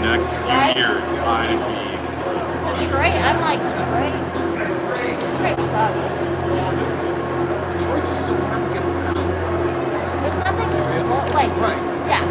next few years, I'd be. Detroit, I'm like, Detroit. Detroit sucks. Detroit's just so hard to get around. It's nothing stable. Like, Right. yeah.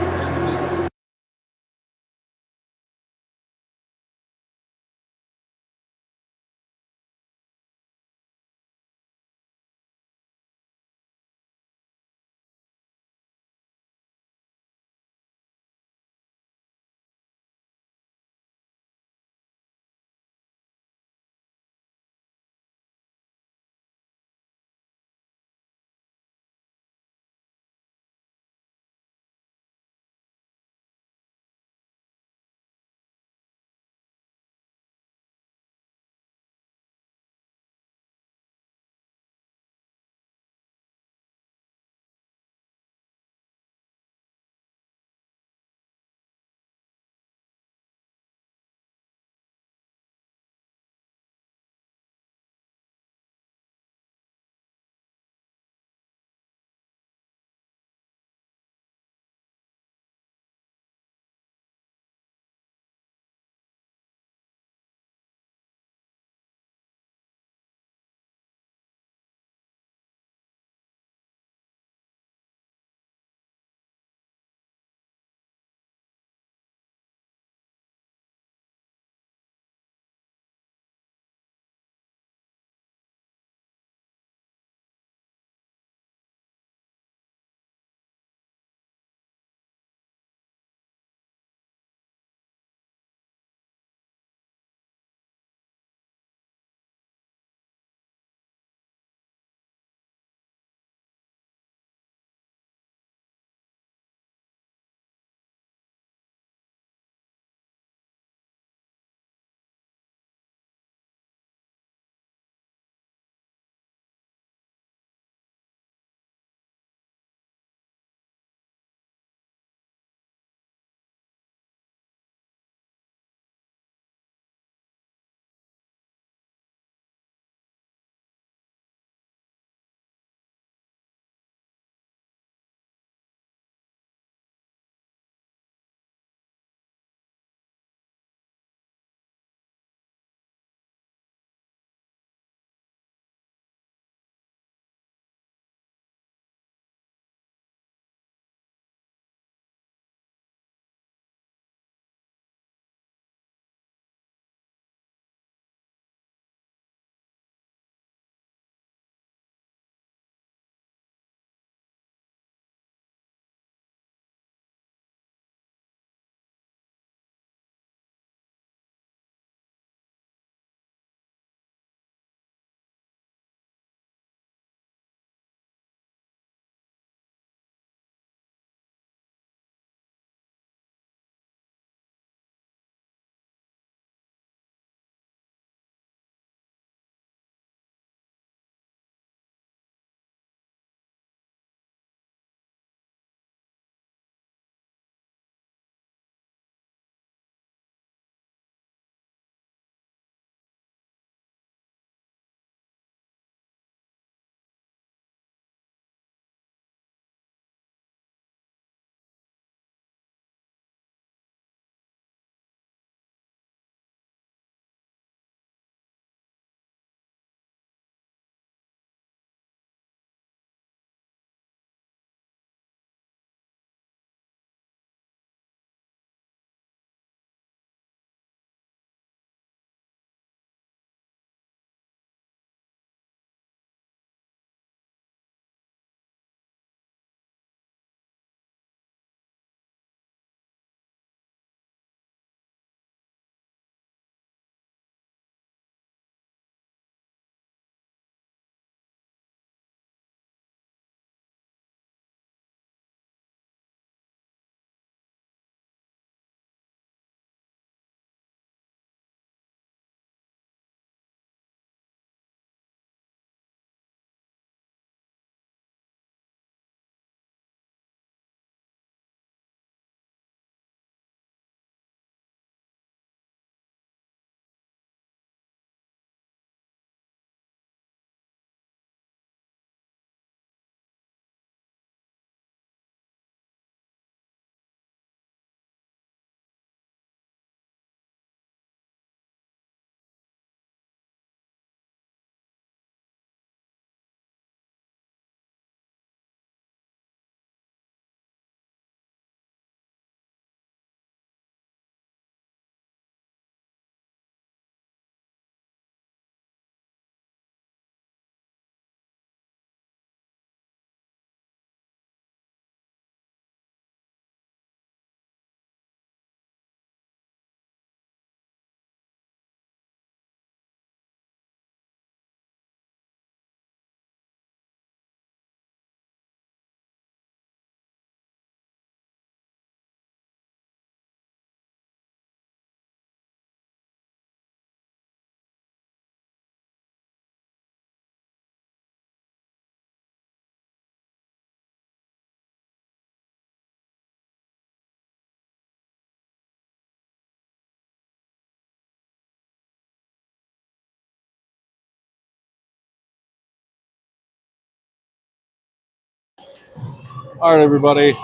All right, everybody.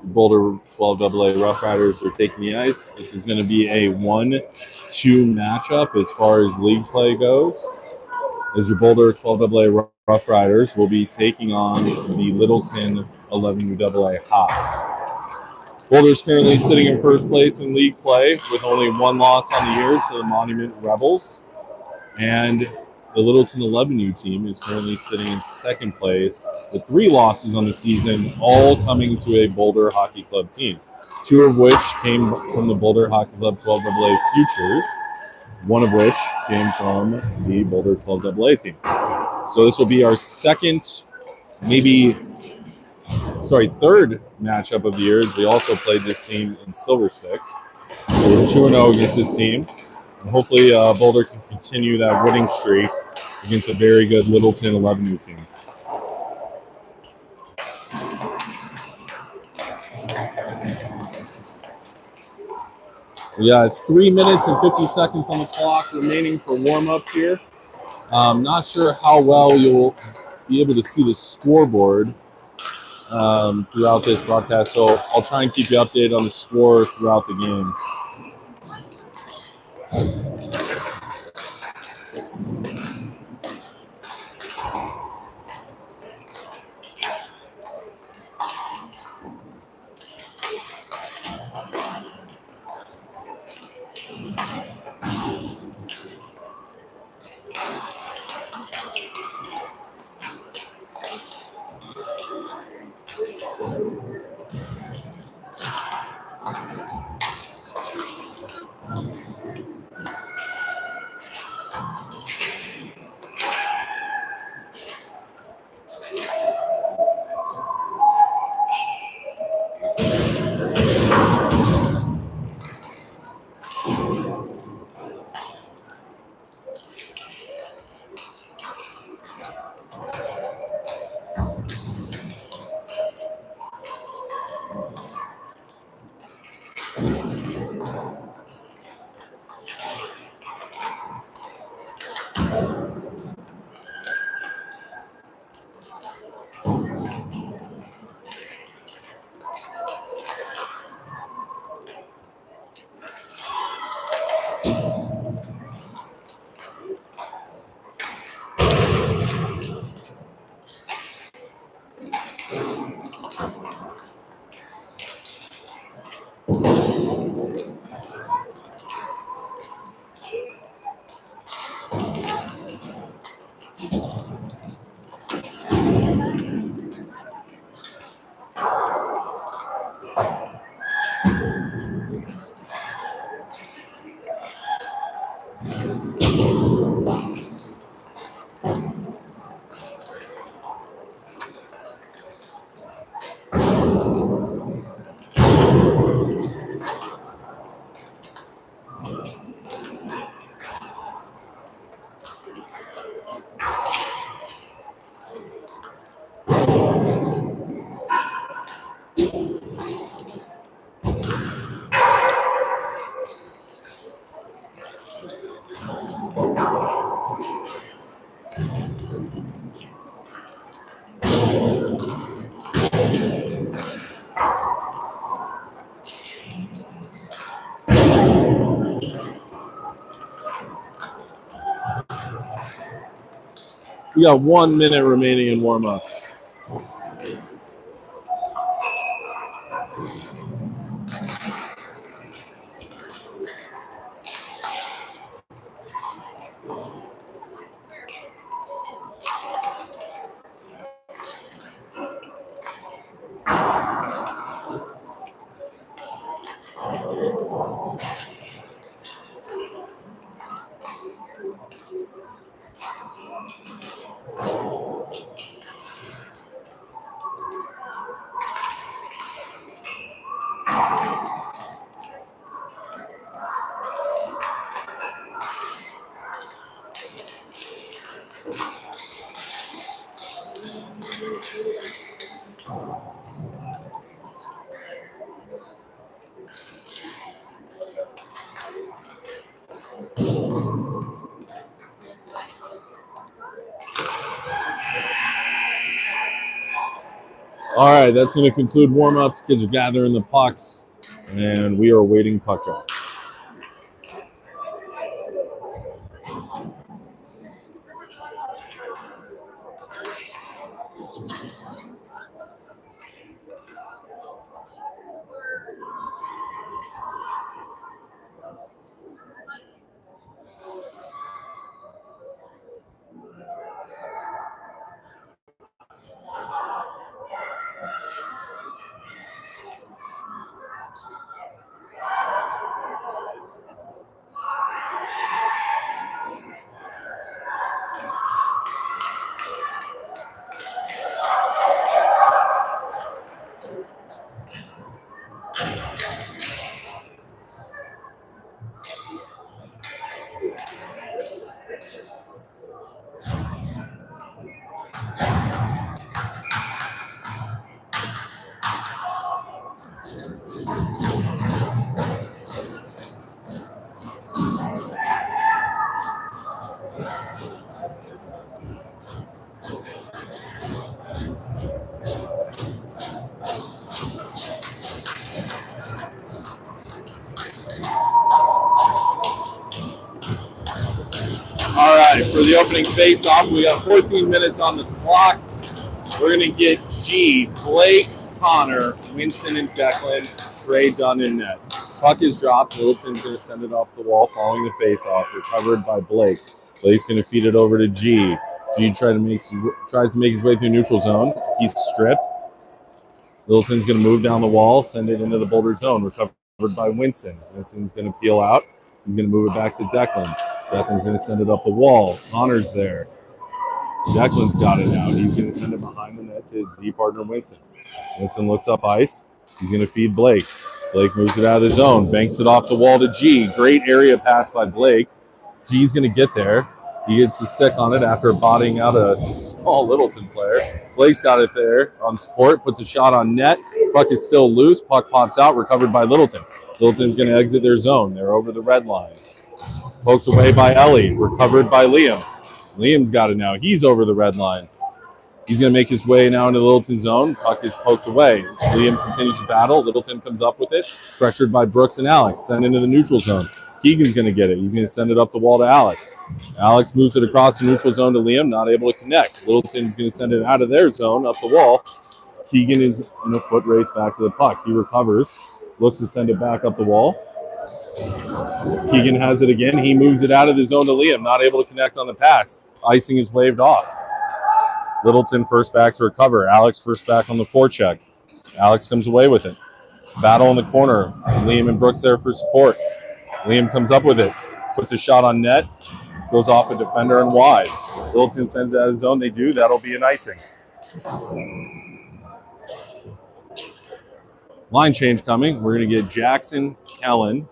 Boulder 12AA Rough Riders are taking the ice. This is going to be a 1-2 matchup as far as league play goes. As your Boulder 12AA Rough Riders will be taking on the Littleton 11UAA Hawks. Boulder's currently sitting in first place in league play with only one loss on the year to the Monument Rebels. And the Littleton 11U team is currently sitting in second place with 3 losses on the season, all coming to a Boulder Hockey Club team. 2 of which came from the Boulder Hockey Club 12AA Futures, one of which came from the Boulder 12AA team. So this will be our third matchup of the year, as we also played this team in Silver Six. So we're 2-0 against this team. And hopefully Boulder can continue that winning streak against a very good Littleton 11U team. We got 3 minutes and 50 seconds on the clock remaining for warm-ups here. Not sure how well you'll be able to see the scoreboard throughout this broadcast, so I'll try and keep you updated on the score throughout the game. We got 1 minute remaining in warm-ups. All right, that's going to conclude warm-ups. Kids are gathering the pucks, and we are awaiting puck drop. All right, for the opening face-off, we got 14 minutes on the clock. We're going to get G, Blake, Connor, Winston, and Declan, Trey Dunn in net. Puck is dropped. Littleton's going to send it off the wall following the face-off. Recovered by Blake. Blake's going to feed it over to G. G tries to make his way through neutral zone. He's stripped. Littleton's going to move down the wall, send it into the Boulder zone. Recovered by Winston. Winston's going to peel out. He's going to move it back to Declan. Declan's going to send it up the wall. Connor's there. Declan's got it now. He's going to send it behind the net to his D partner, Winston. Winston looks up ice. He's going to feed Blake. Blake moves it out of the zone, banks it off the wall to G. Great area pass by Blake. G's going to get there. He gets the stick on it after botting out a small Littleton player. Blake's got it there on support, puts a shot on net. Puck is still loose. Puck pops out, recovered by Littleton. Littleton's going to exit their zone. They're over the red line. Poked away by Ellie, recovered by Liam. Liam's got it now. He's over the red line. He's going to make his way now into the Littleton zone. Puck is poked away. Liam continues to battle. Littleton comes up with it. Pressured by Brooks and Alex. Sent into the neutral zone. Keegan's going to get it. He's going to send it up the wall to Alex. Alex moves it across the neutral zone to Liam. Not able to connect. Littleton's going to send it out of their zone, up the wall. Keegan is in a foot race back to the puck. He recovers. Looks to send it back up the wall. Keegan has it again. He moves it out of the zone to Liam. Not able to connect on the pass. Icing is waved off. Littleton first back to recover. Alex first back on the forecheck. Alex comes away with it. Battle in the corner. Liam and Brooks there for support. Liam comes up with it. Puts a shot on net. Goes off a defender and wide. Littleton sends it out of the zone. They do. That'll be an icing. Line change coming. We're going to get Jackson, Kellen,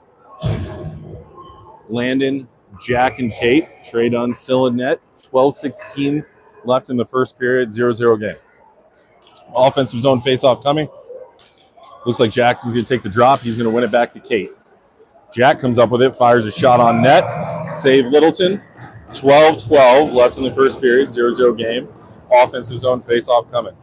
Landon, Jack, and Kate. Trey Dunn still in net. 12-16 left in the first period. 0-0 game. Offensive zone faceoff coming. Looks like Jackson's going to take the drop. He's going to win it back to Kate. Jack comes up with it, fires a shot on net. Save Littleton. 12-12 left in the first period. 0-0 game. Offensive zone faceoff coming.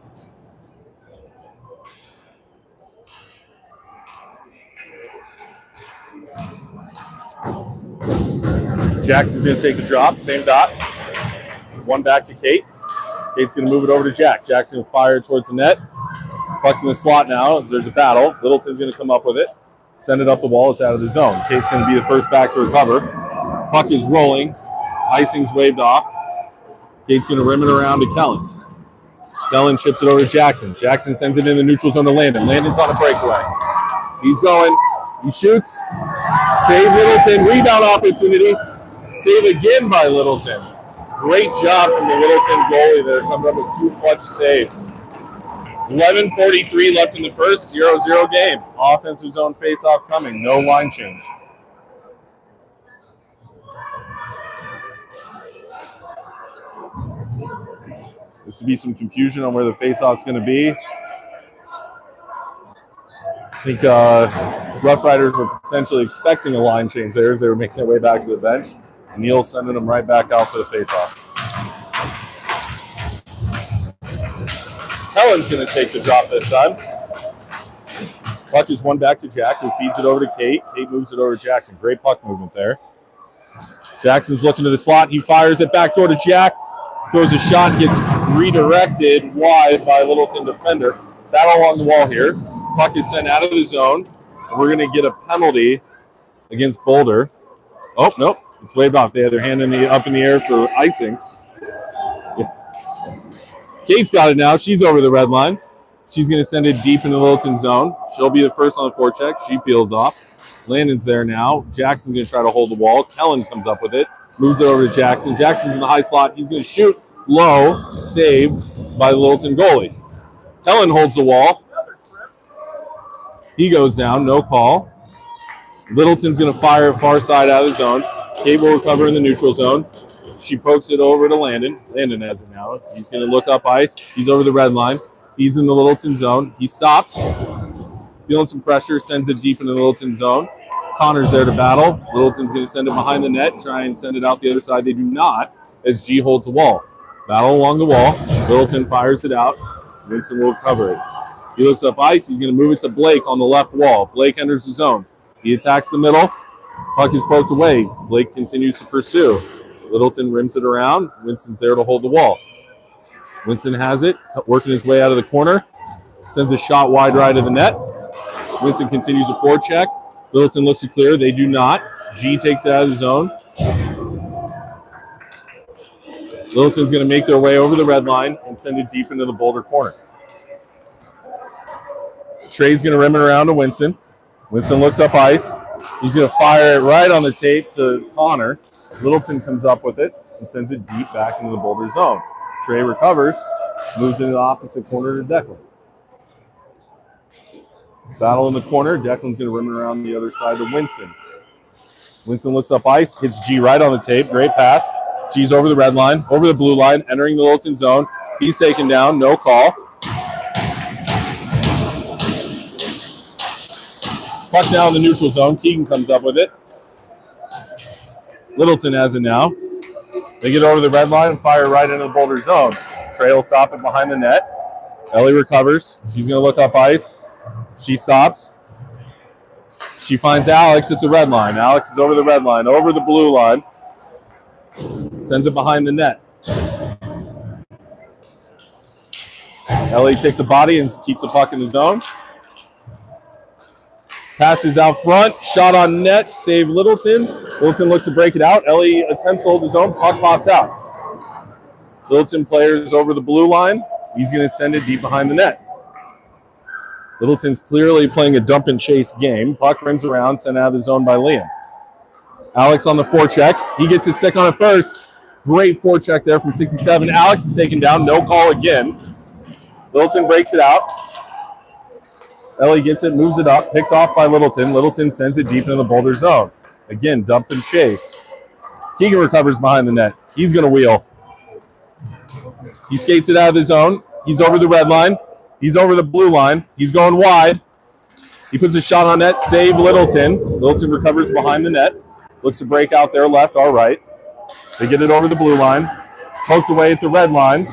Jackson's going to take the drop. Same dot. One back to Kate. Kate's going to move it over to Jack. Jack's going to fire it towards the net. Puck's in the slot now. There's a battle. Littleton's going to come up with it. Send it up the wall. It's out of the zone. Kate's going to be the first back to recover. Puck is rolling. Icing's waved off. Kate's going to rim it around to Kellen. Kellen chips it over to Jackson. Jackson sends it in the neutral zone to Landon. Landon's on a breakaway. He's going. He shoots. Save Littleton. Rebound opportunity. Save again by Littleton. Great job from the Littleton goalie there, coming up with two clutch saves. 11:43 left in the first, 0-0 game. Offensive zone face-off coming. No line change. There should be some confusion on where the face-off's going to be. I think Rough Riders were potentially expecting a line change there as they were making their way back to the bench. Neil's sending them right back out for the face-off. Kellen's going to take the drop this time. Puck is one back to Jack, who feeds it over to Kate. Kate moves it over to Jackson. Great puck movement there. Jackson's looking to the slot. He fires it back door to Jack. Throws a shot, gets redirected wide by Littleton defender. Battle along the wall here. Puck is sent out of the zone. We're going to get a penalty against Boulder. Oh, nope. It's waved off. They have their hand up in the air for icing. Yeah. Kate's got it now. She's over the red line. She's going to send it deep into Littleton's zone. She'll be the first on the forecheck. She peels off. Landon's there now. Jackson's going to try to hold the wall. Kellen comes up with it. Moves it over to Jackson. Jackson's in the high slot. He's going to shoot low. Saved by the Littleton goalie. Kellen holds the wall. He goes down. No call. Littleton's going to fire far side out of the zone. Kate will recover in the neutral zone. She pokes it over to Landon. Landon has it now. He's going to look up ice. He's over the red line. He's in the Littleton zone. He stops. Feeling some pressure. Sends it deep into the Littleton zone. Connor's there to battle. Littleton's going to send it behind the net. Try and send it out the other side. They do not, as G holds the wall. Battle along the wall. Littleton fires it out. Vincent will recover it. He looks up ice. He's going to move it to Blake on the left wall. Blake enters the zone. He attacks the middle. Puck is poked away. Blake continues to pursue. Littleton rims it around. Winston's there to hold the wall. Winston has it, working his way out of the corner. Sends a shot wide right of the net. Winston continues a forecheck. Littleton looks to clear. They do not. G takes it out of the zone. Littleton's going to make their way over the red line and send it deep into the Boulder corner. Trey's going to rim it around to Winston. Winston looks up ice. He's going to fire it right on the tape to Connor. Littleton comes up with it and sends it deep back into the Boulder zone. Trey recovers, moves into the opposite corner to Declan. Battle in the corner. Declan's going to rim it around the other side to Winston. Winston looks up ice, hits G right on the tape. Great pass. G's over the red line, over the blue line, entering the Littleton zone. He's taken down, no call. Puck now in the neutral zone. Keegan comes up with it. Littleton has it now. They get over the red line and fire right into the Boulder zone. Trey will stop it behind the net. Ellie recovers. She's going to look up ice. She stops. She finds Alex at the red line. Alex is over the red line, over the blue line. Sends it behind the net. Ellie takes a body and keeps the puck in the zone. Passes out front. Shot on net. Save Littleton. Littleton looks to break it out. Ellie attempts to hold his own. Puck pops out. Littleton players over the blue line. He's going to send it deep behind the net. Littleton's clearly playing a dump and chase game. Puck rims around, sent out of the zone by Liam. Alex on the forecheck. He gets his stick on it first. Great forecheck there from 67. Alex is taken down. No call again. Littleton breaks it out. Ellie gets it, moves it up, picked off by Littleton. Littleton sends it deep into the Boulder zone. Again, dump and chase. Keegan recovers behind the net. He's going to wheel. He skates it out of the zone. He's over the red line. He's over the blue line. He's going wide. He puts a shot on net. Save Littleton. Littleton recovers behind the net. Looks to break out there left or right. They get it over the blue line. Poked away at the red line.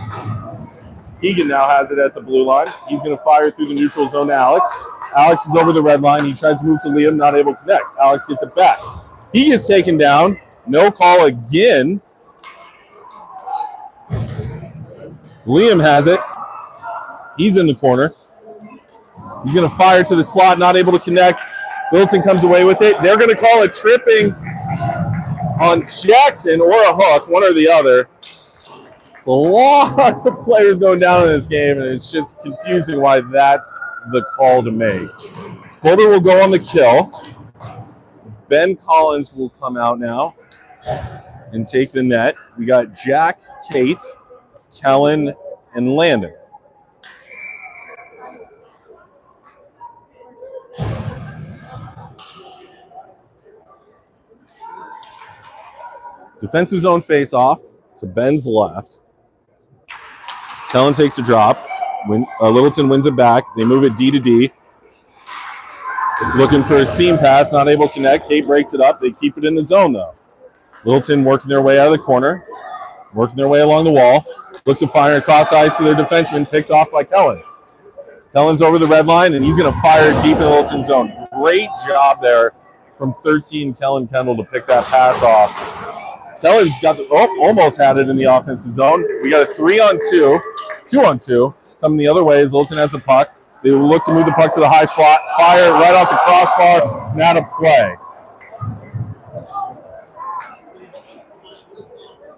Keegan now has it at the blue line. He's going to fire through the neutral zone to Alex. Alex is over the red line. He tries to move to Liam, not able to connect. Alex gets it back. He gets taken down. No call again. Liam has it. He's in the corner. He's going to fire to the slot, not able to connect. Littleton comes away with it. They're going to call it tripping on Jackson or a hook, one or the other. It's a lot of players going down in this game, and it's just confusing why that's the call to make. Boulder will go on the kill. Ben Collins will come out now and take the net. We got Jack, Kate, Kellen, and Landon. Defensive zone face-off to Ben's left. Kellen takes a drop. Littleton wins it back. They move it D to D. Looking for a seam pass, not able to connect. Kate breaks it up. They keep it in the zone, though. Littleton working their way out of the corner. working their way along the wall. Look to fire across ice to their defenseman, picked off by Kellen. Kellen's over the red line, and he's going to fire deep in the Littleton zone. Great job there from 13 Kellen Kendall to pick that pass off. Kellen's got almost had it in the offensive zone. We got a 3-on-2, 2-on-2 coming the other way as Littleton has the puck. They will look to move the puck to the high slot, fire right off the crossbar, and out of play.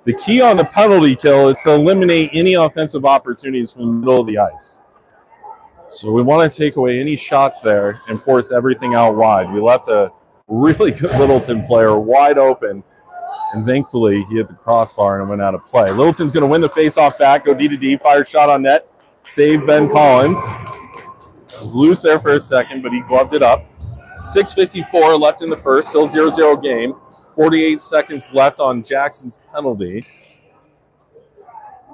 The key on the penalty kill is to eliminate any offensive opportunities from the middle of the ice. So we want to take away any shots there and force everything out wide. We left a really good Littleton player wide open, and thankfully he hit the crossbar and went out of play. Littleton's going to win the face-off back, go D to D, fire shot on net, save Ben Collins. Was loose there for a second, but he gloved it up. 6:54 left in the first, still 0-0 game. 48 seconds left on Jackson's penalty.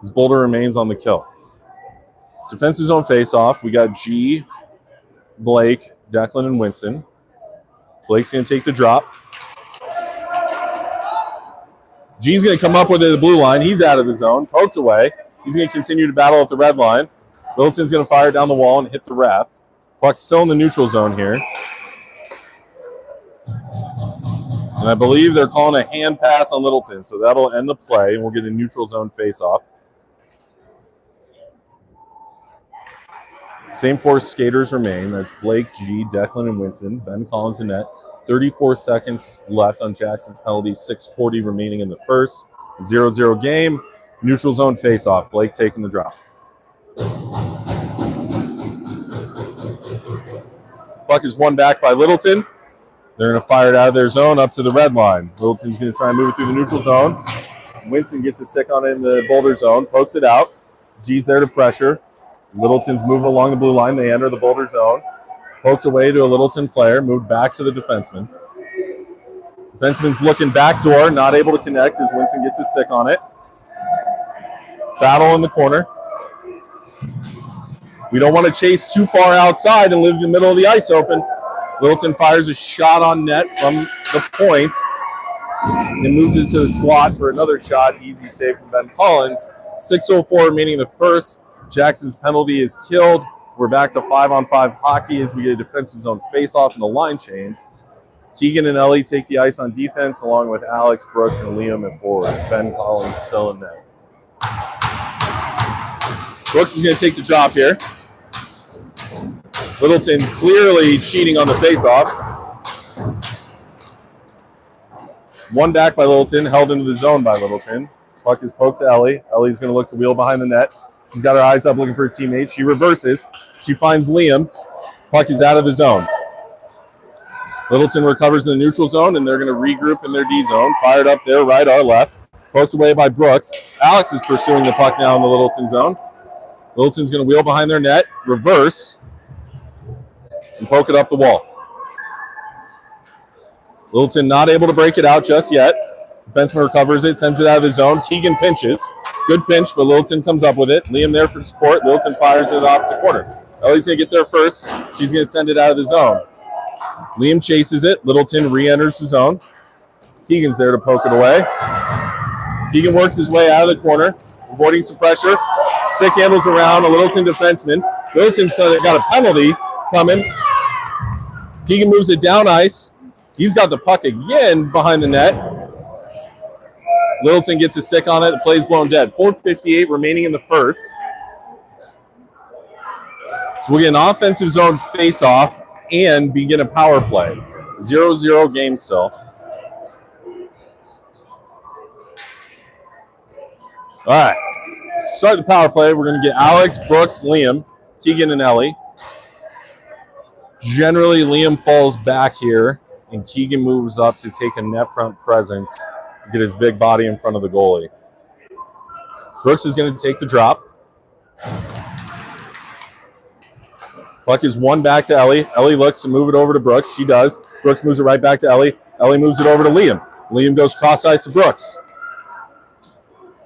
As Boulder remains on the kill. Defensive zone face-off. We got G, Blake, Declan, and Winston. Blake's going to take the drop. G's going to come up with it at the blue line. He's out of the zone, poked away. He's going to continue to battle at the red line. Littleton's going to fire down the wall and hit the ref. Puck's still in the neutral zone here. And I believe they're calling a hand pass on Littleton, so that'll end the play, and we'll get a neutral zone face-off. Same four skaters remain. That's Blake, G, Declan, and Winston. Ben Collins in net. 34 seconds left on Jackson's penalty. 6:40 remaining in the first. 0-0 game. Neutral zone face-off. Blake taking the drop. Puck is won back by Littleton. They're going to fire it out of their zone up to the red line. Littleton's going to try and move it through the neutral zone. Winston gets a stick on it in the Boulder zone, pokes it out. G's there to pressure. Littleton's moving along the blue line. They enter the Boulder zone. Poked away to a Littleton player, moved back to the defenseman. Defenseman's looking backdoor, not able to connect as Winston gets a stick on it. Battle in the corner. We don't want to chase too far outside and leave the middle of the ice open. Littleton fires a shot on net from the point and moves it to the slot for another shot. Easy save from Ben Collins. 6:04 remaining in the first. Jackson's penalty is killed. We're back to 5-on-5 hockey as we get a defensive zone face-off and a line change. Keegan and Ellie take the ice on defense along with Alex, Brooks, and Liam at forward. Ben Collins still in net. Brooks is going to take the drop here. Littleton clearly cheating on the face-off. One back by Littleton, held into the zone by Littleton. Puck is poked to Ellie. Ellie's going to look to wheel behind the net. She's got her eyes up looking for a teammate. She reverses. She finds Liam. Puck is out of the zone. Littleton recovers in the neutral zone, and they're going to regroup in their D zone. Fired up there, right or left. Poked away by Brooks. Alex is pursuing the puck now in the Littleton zone. Littleton's going to wheel behind their net, reverse, and poke it up the wall. Littleton not able to break it out just yet. Defenseman recovers it, sends it out of the zone. Keegan pinches. Good pinch, but Littleton comes up with it. Liam there for support. Littleton fires in the opposite corner. Ellie's going to get there first. She's going to send it out of the zone. Liam chases it. Littleton re-enters the zone. Keegan's there to poke it away. Keegan works his way out of the corner, avoiding some pressure. Stick handles around a Littleton defenseman. Littleton's got a penalty coming. Keegan moves it down ice. He's got the puck again behind the net. Littleton gets a stick on it. The play's blown dead. 4:58 remaining in the first. So we'll get an offensive zone face-off and begin a power play. 0-0 game still. All right. Start the power play. We're going to get Alex, Brooks, Liam, Keegan, and Ellie. Generally, Liam falls back here, and Keegan moves up to take a net front presence, get his big body in front of the goalie. Brooks is going to take the drop. Puck is won back to Ellie. Ellie looks to move it over to Brooks. She does. Brooks moves it right back to Ellie. Ellie moves it over to Liam. Liam goes cross ice to Brooks.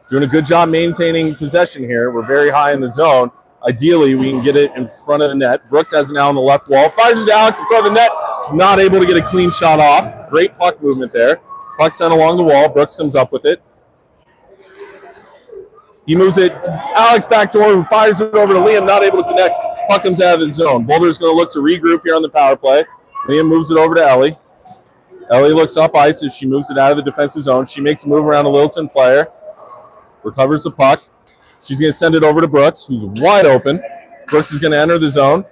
Doing a good job maintaining possession here. We're very high in the zone. Ideally, we can get it in front of the net. Brooks has it now on the left wall. Fires it to Alex in front of the net. Not able to get a clean shot off. Great puck movement there. Puck sent along the wall. Brooks comes up with it. He moves it. Alex backdoor and fires it over to Liam. Not able to connect. Puck comes out of the zone. Boulder's going to look to regroup here on the power play. Liam moves it over to Ellie. Ellie looks up ice as she moves it out of the defensive zone. She makes a move around a Littleton player. Recovers the puck. She's going to send it over to Brooks, who's wide open. Brooks is going to enter the zone.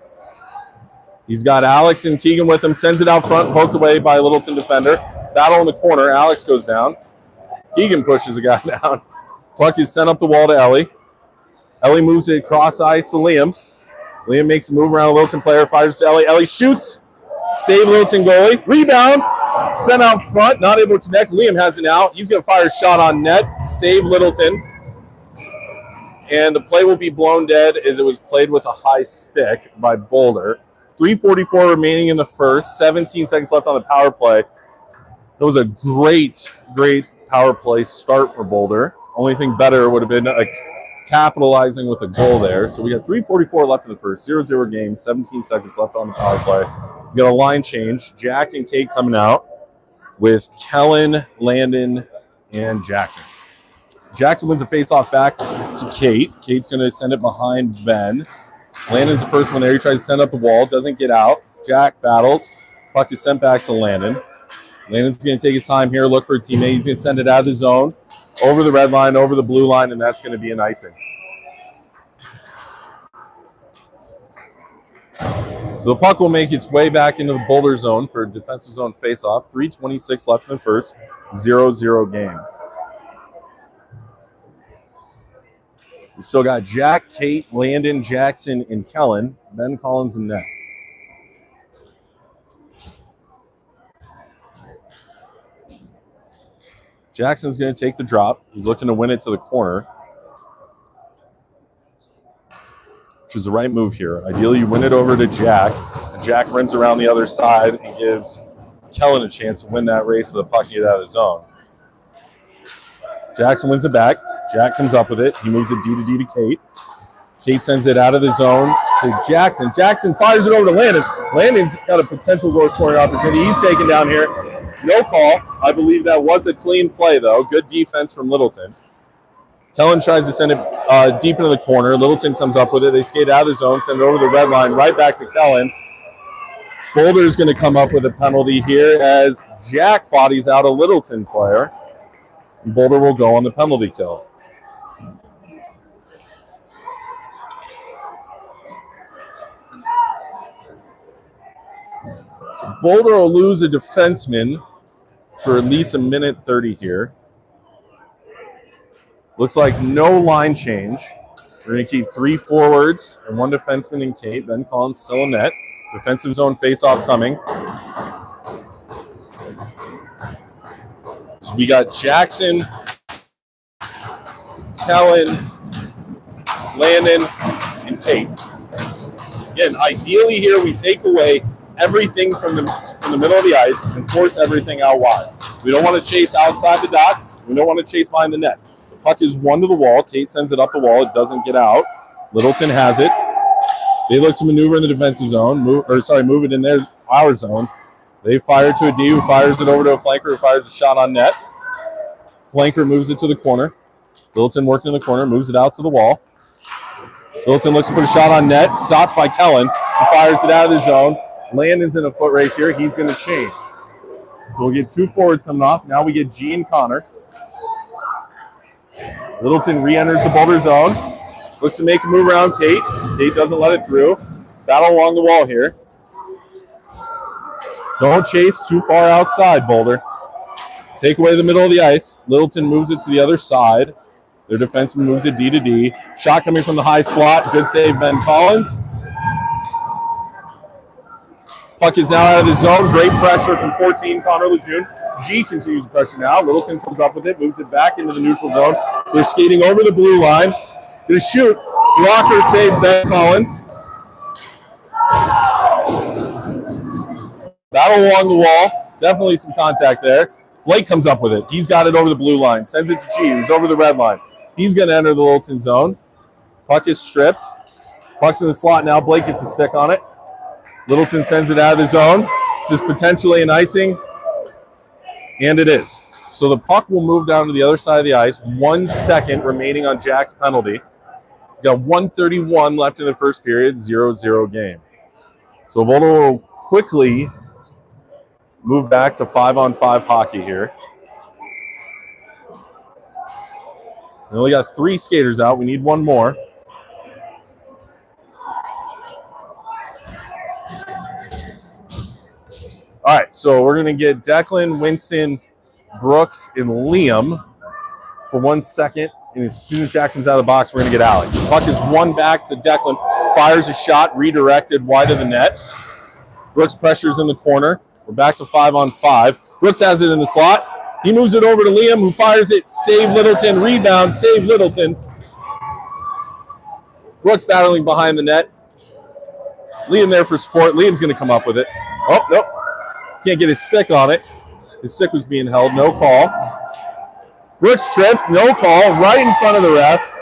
He's got Alex and Keegan with him. Sends it out front, poked away by a Littleton defender. Battle in the corner. Alex goes down. Keegan pushes a guy down. Puck is sent up the wall to Ellie. Ellie moves it across ice to Liam. Liam makes a move around a Littleton player, fires to Ellie. Ellie shoots. Save Littleton goalie. Rebound. Sent out front. Not able to connect. Liam has it out. He's going to fire a shot on net. Save Littleton. And the play will be blown dead as it was played with a high stick by Boulder. 3:44 remaining in the first. 17 seconds left on the power play. It was a great power play start for Boulder. Only thing better would have been capitalizing with a goal there. So we got 3:44 left in the first. 0-0 game. 17 seconds left on the power play. We got a line change. Jack and Kate coming out with Kellen, Landon, and Jackson. Jackson wins a faceoff back to Kate. Kate's going to send it behind Ben. Landon's the first one there. He tries to send up the wall. Doesn't get out. Jack battles. Puck is sent back to Landon. Landon's going to take his time here, look for a teammate. He's going to send it out of the zone, over the red line, over the blue line, and that's going to be an icing. So the puck will make its way back into the Boulder zone for a defensive zone faceoff. 3:26 left in the first. 0-0 game. We still got Jack, Kate, Landon, Jackson, and Kellen. Ben Collins and net. Jackson's going to take the drop. He's looking to win it to the corner, which is the right move here. Ideally, you win it over to Jack, and Jack runs around the other side and gives Kellen a chance to win that race to the puck and get out of the zone. Jackson wins it back. Jack comes up with it. He moves it D to Kate. Kate sends it out of the zone to Jackson. Jackson fires it over to Landon. Landon's got a potential goal scoring opportunity. He's taken down here. No call. I believe that was a clean play, though. Good defense from Littleton. Kellen tries to send it deep into the corner. Littleton comes up with it. They skate out of the zone, send it over the red line, right back to Kellen. Boulder's going to come up with a penalty here as Jack bodies out a Littleton player. And Boulder will go on the penalty kill. So Boulder will lose a defenseman for at least a minute 30 here. Looks like no line change. We're going to keep 3 forwards and 1 defenseman in Kate. Ben Collins still in net. Defensive zone faceoff coming. So we got Jackson, Kellen, Landon, and Kate. Again, ideally here we take away everything from the middle of the ice and force everything out wide. We don't want to chase outside the dots. We don't want to chase behind the net. The puck is one to the wall. Kate sends it up the wall. It doesn't get out. Littleton has it. They look to maneuver in the defensive zone. Move it in our zone. They fire to a D who fires it over to a flanker who fires a shot on net. Flanker moves it to the corner. Littleton working in the corner, moves it out to the wall. Littleton looks to put a shot on net. Stopped by Kellen. He fires it out of the zone. Landon's in a foot race here. He's going to change. So we'll get 2 forwards coming off. Now we get G and Connor. Littleton re-enters the Boulder zone. Looks to make a move around Kate. Kate doesn't let it through. Battle along the wall here. Don't chase too far outside, Boulder. Take away the middle of the ice. Littleton moves it to the other side. Their defenseman moves it D to D. Shot coming from the high slot. Good save, Ben Collins. Puck is now out of the zone. Great pressure from 14, Connor Lejeune. G continues the pressure now. Littleton comes up with it, moves it back into the neutral zone. They're skating over the blue line. Gonna shoot. Blocker save, Ben Collins. Battle along the wall. Definitely some contact there. Blake comes up with it. He's got it over the blue line. Sends it to G, who's over the red line. He's going to enter the Littleton zone. Puck is stripped. Puck's in the slot now. Blake gets a stick on it. Littleton sends it out of the zone. This is potentially an icing. And it is. So the puck will move down to the other side of the ice. 1 second remaining on Jack's penalty. We got 1:31 left in the first period, 0-0 game. So Boulder will quickly move back to 5-on-5 hockey here. We only got 3 skaters out. We need one more. All right, so we're going to get Declan, Winston, Brooks, and Liam for 1 second. And as soon as Jack comes out of the box, we're going to get Alex. The puck is won back to Declan. Fires a shot, redirected wide of the net. Brooks pressures in the corner. We're back to 5-on-5. Brooks has it in the slot. He moves it over to Liam, who fires it. Save Littleton. Rebound. Save Littleton. Brooks battling behind the net. Liam there for support. Liam's going to come up with it. Oh, nope. Can't get his stick on it. His stick was being held. No call. Brooks tripped. No call. Right in front of the refs.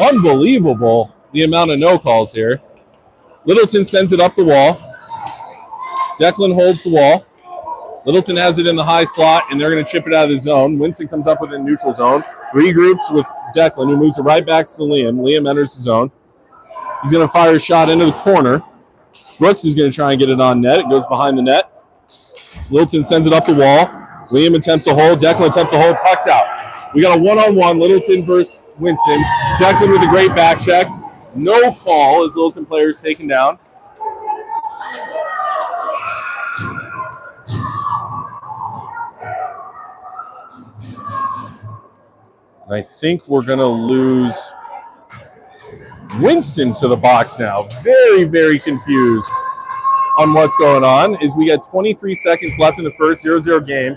Unbelievable the amount of no calls here. Littleton sends it up the wall. Declan holds the wall. Littleton has it in the high slot, and they're going to chip it out of the zone. Winston comes up with it in neutral zone. Regroups with Declan, who moves it right back to Liam. Liam enters the zone. He's going to fire a shot into the corner. Brooks is going to try and get it on net. It goes behind the net. Littleton sends it up the wall. Liam attempts to hold. Declan attempts to hold. Puck's out. We got a one-on-one. Littleton versus Winston. Declan with a great back check. No call as Littleton player is taken down. And I think we're going to lose Winston to the box now. Very, very confused on what's going on. As we got 23 seconds left in the first 0-0 game.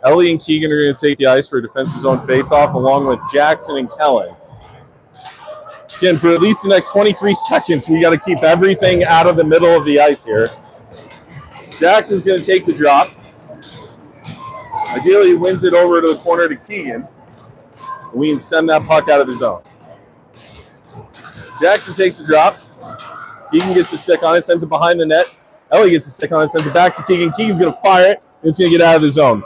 Ellie and Keegan are going to take the ice for a defensive zone faceoff along with Jackson and Kellen. Again, for at least the next 23 seconds, we got to keep everything out of the middle of the ice here. Jackson's going to take the drop. Ideally, he wins it over to the corner to Keegan. And we can send that puck out of the zone. Jackson takes the drop. Keegan gets a stick on it, sends it behind the net. Ellie gets a stick on it, sends it back to Keegan. Keegan's going to fire it, and it's going to get out of the zone.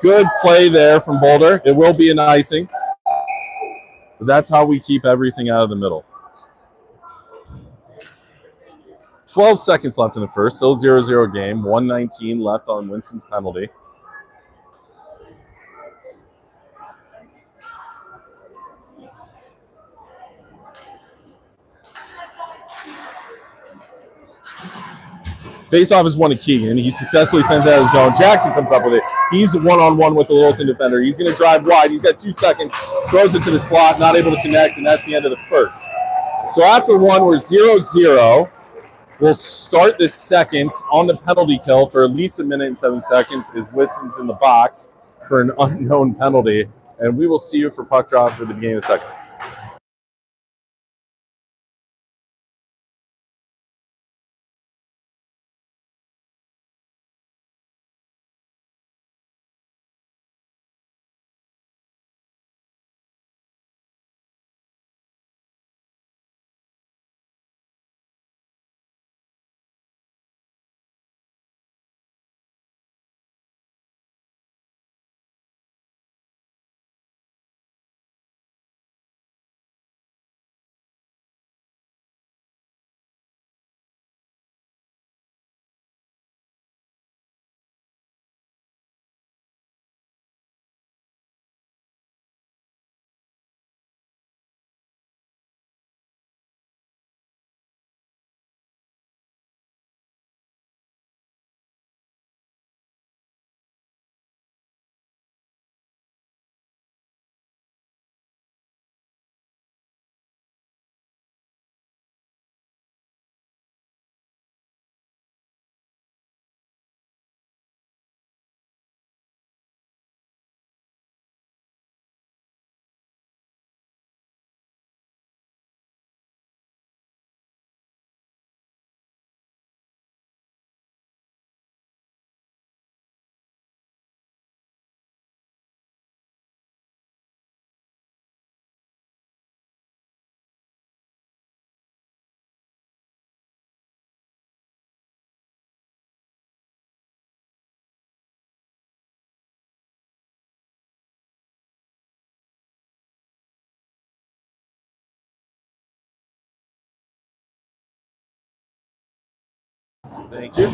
Good play there from Boulder. It will be an icing. But that's how we keep everything out of the middle. 12 seconds left in the first. Still 0-0 game. 1:19 left on Winston's penalty. Face-off is one to Keegan. He successfully sends it out of his zone. Jackson comes up with it. He's one-on-one with the Littleton defender. He's going to drive wide. He's got 2 seconds. Throws it to the slot, not able to connect, and that's the end of the first. So after one, we're 0-0. We'll start the second on the penalty kill for at least 1 minute and 7 seconds as Winston's in the box for an unknown penalty. And we will see you for puck drop for the beginning of the second. Thank you.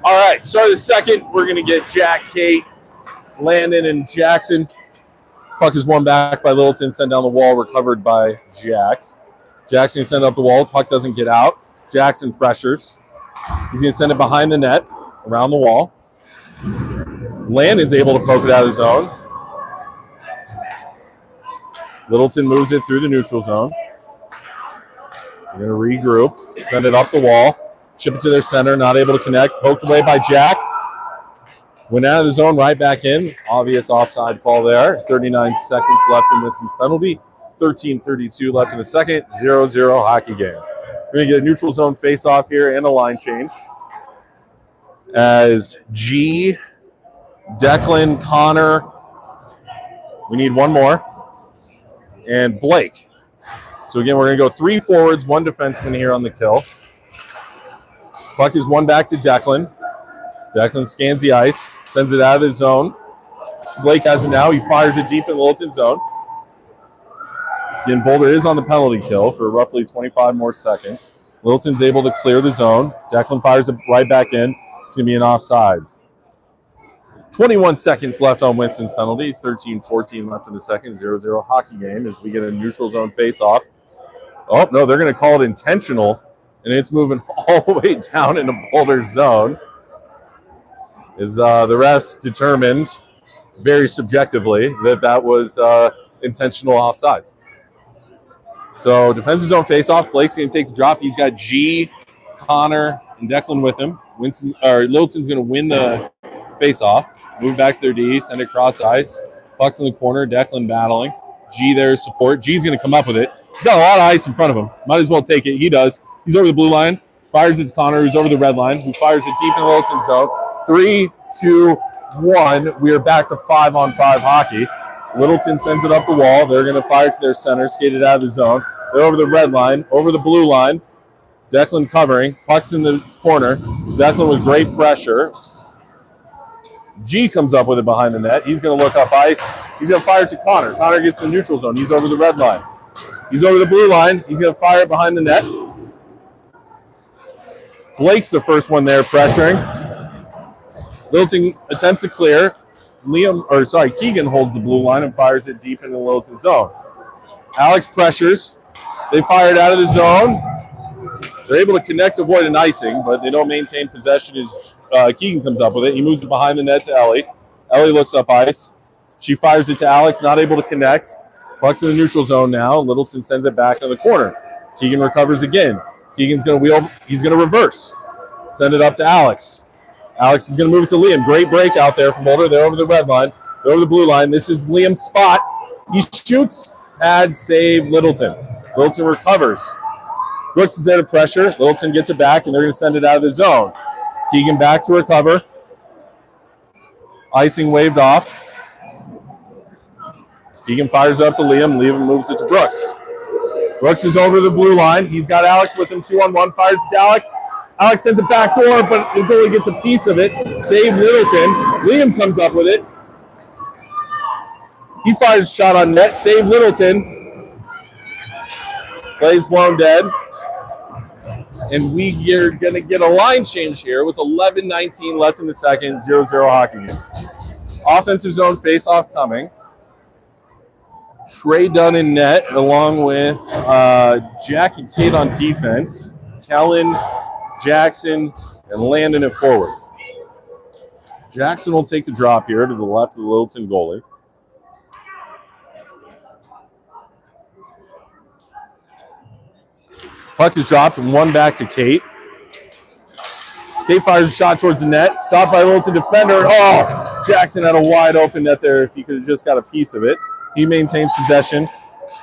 All right, start of the second. We're going to get Jack, Kate, Landon, and Jackson. Puck is won back by Littleton, sent down the wall, recovered by Jack. Jackson sent up the wall. Puck doesn't get out. Jackson pressures. He's going to send it behind the net, around the wall. Landon's able to poke it out of his zone. Littleton moves it through the neutral zone. They're going to regroup, send it up the wall, chip it to their center, not able to connect. Poked away by Jack. Went out of the zone, right back in. Obvious offside call there. 39 seconds left in Winston's penalty. 13:32 left in the second. 0-0 hockey game. We're going to get a neutral zone face-off here and a line change. As G, Declan, Connor, we need one more, and Blake. So again, we're going to go 3 forwards, 1 defenseman here on the kill. Puck is won back to Declan. Declan scans the ice, sends it out of the zone. Blake has it now. He fires it deep in Littleton's zone. Again, Boulder is on the penalty kill for roughly 25 more seconds. Littleton's able to clear the zone. Declan fires it right back in. It's going to be an offsides. 21 seconds left on Winston's penalty. 13:14 left in the second. 0-0 hockey game as we get a neutral zone face-off. Oh, no, they're going to call it intentional, and it's moving all the way down into Boulder's zone. As the refs determined, very subjectively, that was intentional offsides. So defensive zone face-off. Blake's going to take the drop. He's got G, Connor, and Declan with him. Littleton's going to win the face-off. Move back to their D, send it cross ice. Puck's in the corner, Declan battling. G there to support. G's going to come up with it. He's got a lot of ice in front of him. Might as well take it. He does. He's over the blue line. Fires it to Connor, who's over the red line, who fires it deep in Littleton's zone. 3, 2, 1. We are back to 5-on-5 hockey. Littleton sends it up the wall. They're going to fire to their center, skate it out of the zone. They're over the red line, over the blue line. Declan covering. Puck's in the corner. Declan with great pressure. G comes up with it behind the net. He's going to look up ice. He's going to fire to Connor. Connor gets the neutral zone. He's over the red line. He's over the blue line. He's going to fire it behind the net. Blake's the first one there pressuring. Littleton attempts to clear. Keegan holds the blue line and fires it deep into Littleton's zone. Alex pressures. They fire it out of the zone. They're able to connect to avoid an icing, but they don't maintain possession as Keegan comes up with it. He moves it behind the net to Ellie. Ellie looks up ice. She fires it to Alex, not able to connect. Puck's in the neutral zone now. Littleton sends it back in the corner. Keegan recovers again. Keegan's going to wheel. He's going to reverse. Send it up to Alex. Alex is going to move it to Liam. Great break out there from Boulder. They're over the red line. They're over the blue line. This is Liam's spot. He shoots. Pad save Littleton. Littleton recovers. Brooks is there to pressure. Littleton gets it back, and they're going to send it out of the zone. Keegan back to recover. Icing waved off. Keegan fires it up to Liam. Liam moves it to Brooks. Brooks is over the blue line. He's got Alex with him 2-on-1. Fires it to Alex. Alex sends it back door, but the goalie gets a piece of it. Save Littleton. Liam comes up with it. He fires a shot on net. Save Littleton. Plays blown dead. And we are going to get a line change here with 11:19 left in the second. 0-0 hockey game. Offensive zone face-off coming. Trey Dunn in net, along with Jack and Kate on defense. Kellen, Jackson, and Landon at forward. Jackson will take the drop here to the left of the Littleton goalie. Puck is dropped and one back to Kate. Kate fires a shot towards the net. Stopped by Littleton defender. Oh, Jackson had a wide open net there if he could have just got a piece of it. He maintains possession.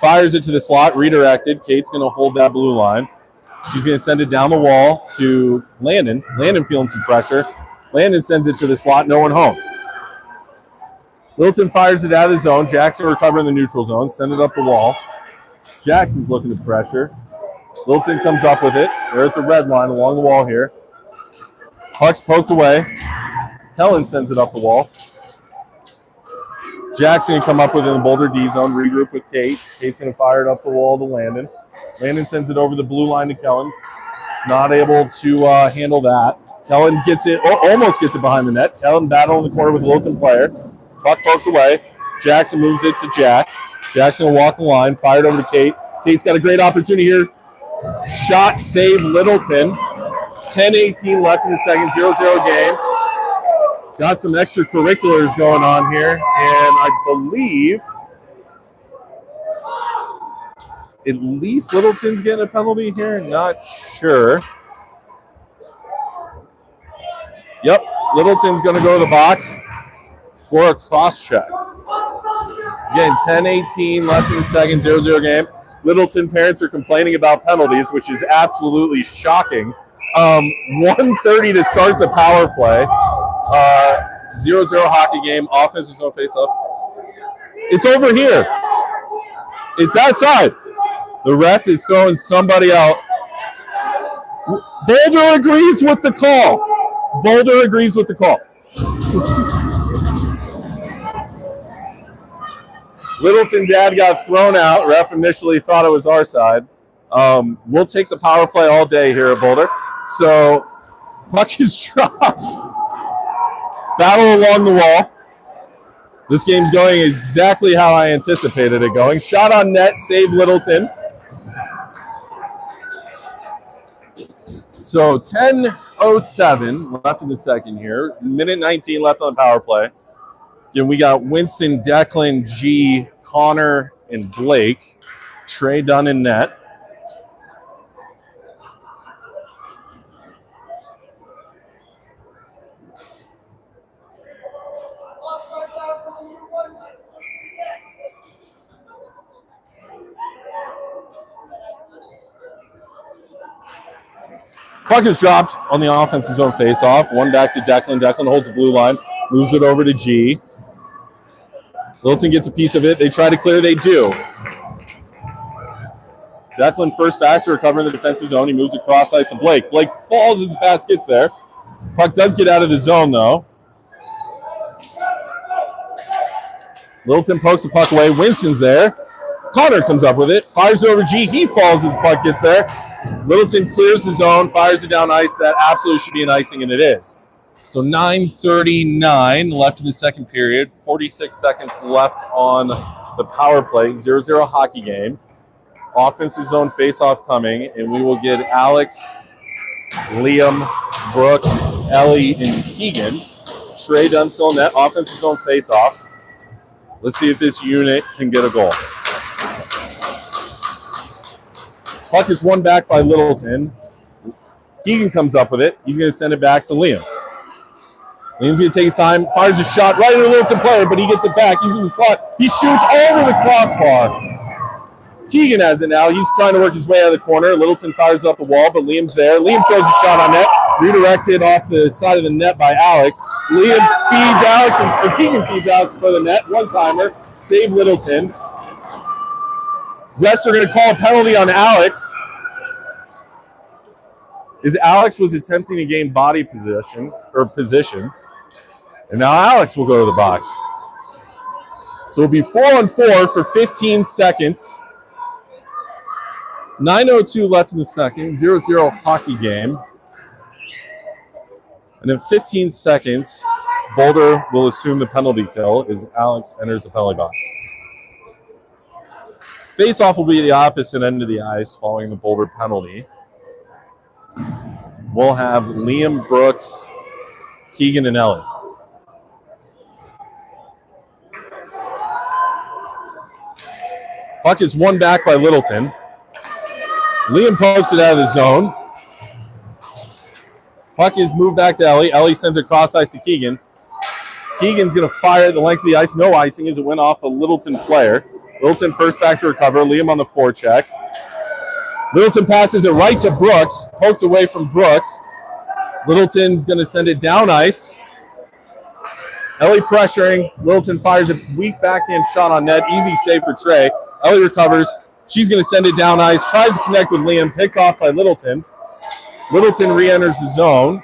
Fires it to the slot, redirected. Kate's going to hold that blue line. She's going to send it down the wall to Landon. Landon feeling some pressure. Landon sends it to the slot, no one home. Littleton fires it out of the zone. Jackson recovering the neutral zone. Send it up the wall. Jackson's looking to pressure. Littleton comes up with it. They're at the red line along the wall here. Puck's poked away. Helen sends it up the wall. Jackson can come up with it in the Boulder D zone. Regroup with Kate. Kate's going to fire it up the wall to Landon. Landon sends it over the blue line to Kellen. Not able to handle that. Kellen gets it, or almost gets it behind the net. Kellen battle in the corner with a Littleton player. Puck poked away. Jackson moves it to Jack. Jackson will walk the line, fired over to Kate. Kate's got a great opportunity here. Shot, save, Littleton. 10:18 left in the second, 0-0 game. Got some extracurriculars going on here, and I believe at least Littleton's getting a penalty here. Not sure. Yep, Littleton's going to go to the box for a cross check. Again, 10:18 left in the second, 0-0 game. Littleton parents are complaining about penalties, which is absolutely shocking. 1:30 to start the power play. 0-0 hockey game. Offensive zone face-off. It's over here. It's outside. The ref is throwing somebody out. Boulder agrees with the call. Boulder agrees with the call. Littleton dad got thrown out. Ref initially thought it was our side. We'll take the power play all day here at Boulder. So puck is dropped. Battle along the wall. This game's going exactly how I anticipated it going. Shot on net, save Littleton. So 10:07 left in the second here. Minute 19 left on the power play. Again, we got Winston, Declan, G, Connor, and Blake. Trey Dunn in net. Puck is dropped on the offensive zone face-off. One back to Declan. Declan holds the blue line, moves it over to G. Littleton gets a piece of it. They try to clear. They do. Declan first back to recover in the defensive zone. He moves across ice to Blake. Blake falls as the pass gets there. Puck does get out of the zone, though. Littleton pokes the puck away. Winston's there. Connor comes up with it. Fires over G. He falls as the puck gets there. Littleton clears the zone, fires it down ice. That absolutely should be an icing, and it is. So 9:39 left in the second period. 46 seconds left on the power play. 0-0 hockey game. Offensive zone face-off coming, and we will get Alex, Liam, Brooks, Ellie, and Keegan. Trey Dunn still in net. Offensive zone face-off. Let's see if this unit can get a goal. Puck is won back by Littleton. Keegan comes up with it. He's going to send it back to Liam. Liam's going to take his time, fires a shot right at a Littleton player, but he gets it back. He's in the slot. He shoots over the crossbar. Keegan has it now. He's trying to work his way out of the corner. Littleton fires up the wall, but Liam's there. Liam throws a shot on net, redirected off the side of the net by Alex. Liam feeds Alex, or Keegan feeds Alex for the net. One-timer. Save Littleton. Refs are going to call a penalty on Alex. Alex was attempting to gain body position. And now Alex will go to the box. So it'll be 4-on-4 for 15 seconds. 9:02 left in the second. 0-0 hockey game. And in 15 seconds, Boulder will assume the penalty kill as Alex enters the penalty box. Face-off will be the opposite end of the ice following the Boulder penalty. We'll have Liam, Brooks, Keegan, and Ellie. Puck is won back by Littleton. Liam pokes it out of the zone. Puck is moved back to Ellie. Ellie sends it cross ice to Keegan. Keegan's going to fire at the length of the ice. No icing as it went off a Littleton player. Littleton first back to recover. Liam on the forecheck. Littleton passes it right to Brooks. Poked away from Brooks. Littleton's going to send it down ice. Ellie pressuring. Littleton fires a weak backhand shot on net. Easy save for Trey. Ellie recovers. She's going to send it down ice. Tries to connect with Liam. Picked off by Littleton. Littleton re-enters the zone.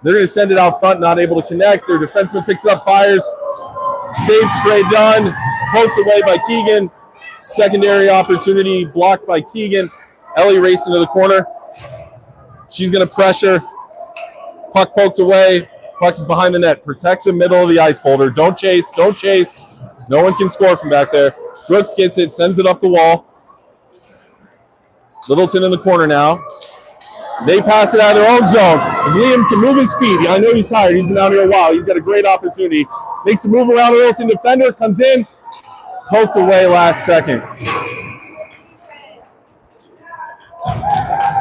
They're going to send it out front. Not able to connect. Their defenseman picks it up. Fires. Save Trey Dunn. Poked away by Keegan. Secondary opportunity blocked by Keegan. Ellie racing to the corner. She's going to pressure. Puck poked away. Puck is behind the net. Protect the middle of the ice, Boulder. Don't chase. Don't chase. No one can score from back there. Brooks gets it, sends it up the wall. Littleton in the corner now. They pass it out of their own zone. If Liam can move his feet, I know he's tired. He's been out here a while. He's got a great opportunity. Makes a move around the Littleton defender. Comes in. Poked away last second.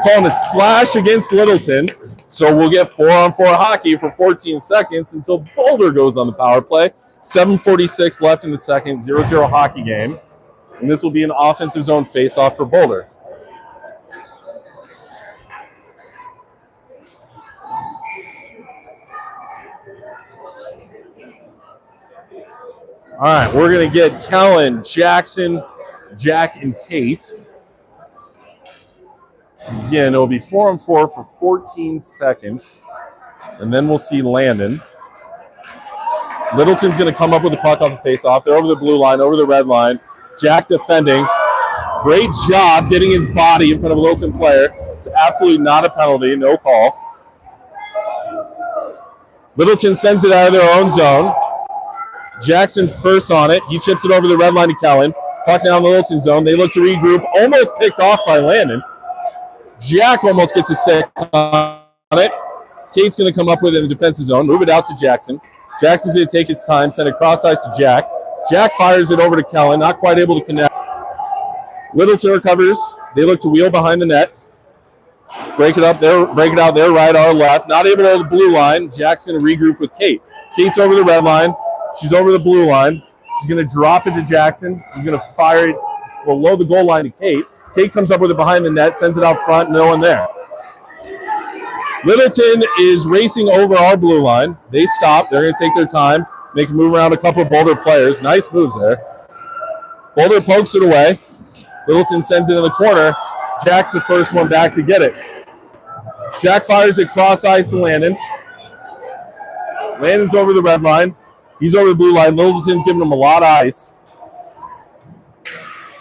Calling a slash against Littleton. So we'll get 4-on-4 hockey for 14 seconds until Boulder goes on the power play. 7:46 left in the second. 0-0 hockey game. And this will be an offensive zone face-off for Boulder. All right, we're going to get Kellen, Jackson, Jack, and Kate. Again, it'll be 4-on-4 for 14 seconds. And then we'll see Landon. Littleton's going to come up with the puck off the face-off. They're over the blue line, over the red line. Jack defending. Great job getting his body in front of a Littleton player. It's absolutely not a penalty, no call. Littleton sends it out of their own zone. Jackson first on it. He chips it over the red line to Kellen. Puck now in the Littleton zone. They look to regroup. Almost picked off by Landon. Jack almost gets a stick on it. Kate's going to come up with it in the defensive zone. Move it out to Jackson. Jackson's going to take his time. Send it cross ice to Jack. Jack fires it over to Kellen. Not quite able to connect. Littleton recovers. They look to wheel behind the net. Break it up there. Break it out there. Right, our left. Not able to hold the blue line. Jack's going to regroup with Kate. Kate's over the red line. She's over the blue line. She's going to drop it to Jackson. He's going to fire it below the goal line to Kate. Kate comes up with it behind the net, sends it out front, no one there. Littleton is racing over our blue line. They stop. They're going to take their time, make a move around a couple of Boulder players. Nice moves there. Boulder pokes it away. Littleton sends it in the corner. Jack's the first one back to get it. Jack fires it cross ice to Landon. Landon's over the red line. He's over the blue line. Littleton's giving him a lot of ice.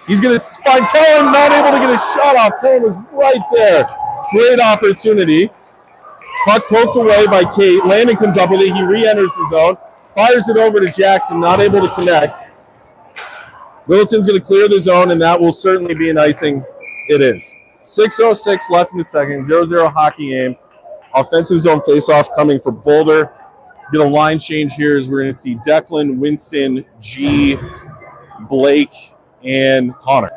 He's going to find Kellen, not able to get a shot off. Kellen was right there. Great opportunity. Puck poked away by Kate. Landon comes up with it. He re-enters the zone. Fires it over to Jackson, not able to connect. Littleton's going to clear the zone, and that will certainly be an icing. It is. 6:06 left in the second. 0-0 hockey game. Offensive zone faceoff coming for Boulder. Get a line change here as we're going to see Declan, Winston, G, Blake, and Connor.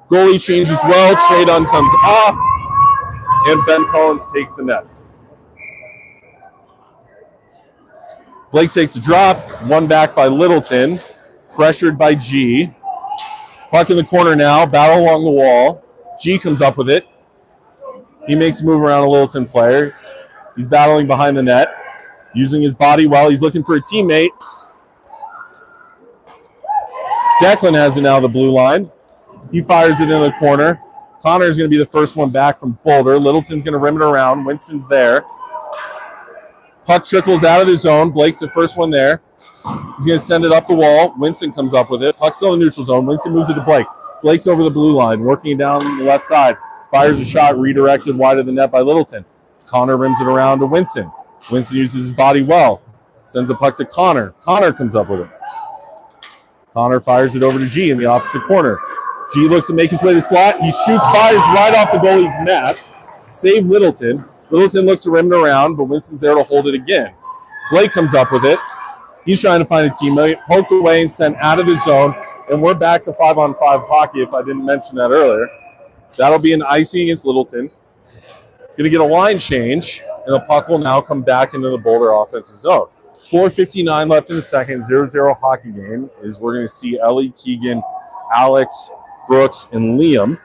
Goalie change as well. Trey Dunn comes off, and Ben Collins takes the net. Blake takes a drop. One back by Littleton. Pressured by G. Puck in the corner now. Battle along the wall. G comes up with it. He makes a move around a Littleton player. He's battling behind the net. Using his body while he's looking for a teammate. Declan has it now, the blue line. He fires it in the corner. Connor is going to be the first one back from Boulder. Littleton's going to rim it around. Winston's there. Puck trickles out of the zone. Blake's the first one there. He's going to send it up the wall. Winston comes up with it. Puck's still in the neutral zone. Winston moves it to Blake. Blake's over the blue line, working it down the left side. Fires a shot, redirected wide of the net by Littleton. Connor rims it around to Winston. Winston uses his body well. Sends a puck to Connor. Connor comes up with it. Connor fires it over to G in the opposite corner. G looks to make his way to the slot. He shoots, fires right off the goalie's mask. Save Littleton. Littleton looks to rim it around, but Winston's there to hold it again. Blake comes up with it. He's trying to find a teammate. Poked away and sent out of the zone. And we're back to 5-on-5 hockey, if I didn't mention that earlier. That'll be an icing against Littleton. Going to get a line change, and the puck will now come back into the Boulder offensive zone. 4:59 left in the second. 0-0 hockey game is we're going to see Ellie, Keegan, Alex, Brooks, and Liam.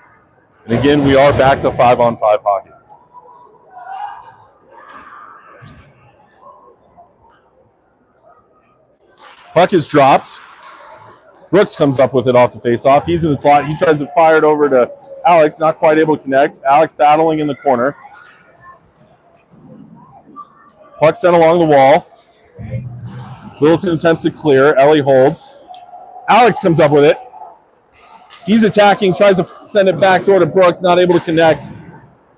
And again, we are back to 5-on-5 hockey. Puck is dropped. Brooks comes up with it off the faceoff. He's in the slot. He tries to fire it over to Alex, not quite able to connect. Alex battling in the corner. Puck sent along the wall. Littleton attempts to clear. Ellie holds. Alex comes up with it. He's attacking, tries to send it back door to Brooks, not able to connect.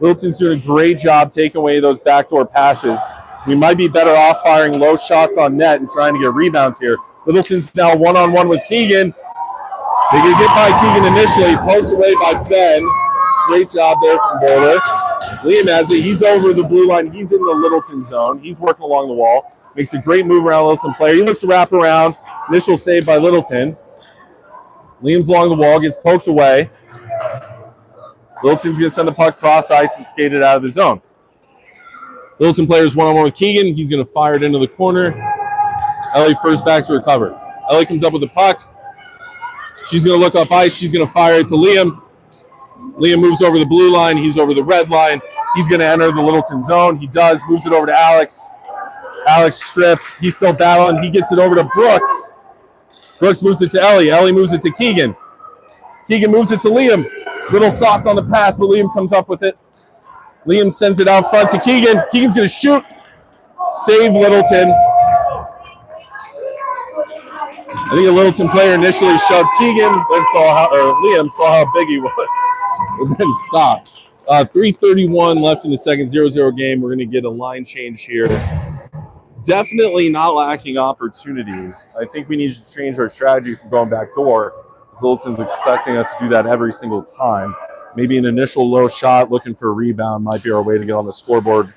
Littleton's doing a great job taking away those backdoor passes. We might be better off firing low shots on net and trying to get rebounds here. Littleton's now one-on-one with Keegan. They can get by Keegan initially, poked away by Ben. Great job there from Boulder. Liam has it. He's over the blue line. He's in the Littleton zone. He's working along the wall. Makes a great move around Littleton player. He looks to wrap around. Initial save by Littleton. Liam's along the wall, gets poked away. Littleton's going to send the puck cross ice and skate it out of the zone. Littleton players one-on-one with Keegan. He's going to fire it into the corner. Ellie first back to recover. Ellie comes up with the puck. She's going to look up ice. She's going to fire it to Liam. Liam moves over the blue line. He's over the red line. He's going to enter the Littleton zone. He does. Moves it over to Alex. Alex stripped. He's still battling. He gets it over to Brooks. Brooks moves it to Ellie. Ellie moves it to Keegan. Keegan moves it to Liam. Little soft on the pass, but Liam comes up with it. Liam sends it out front to Keegan. Keegan's going to shoot. Save Littleton. I think a Littleton player initially shoved Keegan, then Liam saw how big he was, and then stopped. 3:31 left in the second, 0-0 game. We're going to get a line change here. Definitely not lacking opportunities. I think we need to change our strategy from going back door. Littleton's expecting us to do that every single time. Maybe an initial low shot, looking for a rebound, might be our way to get on the scoreboard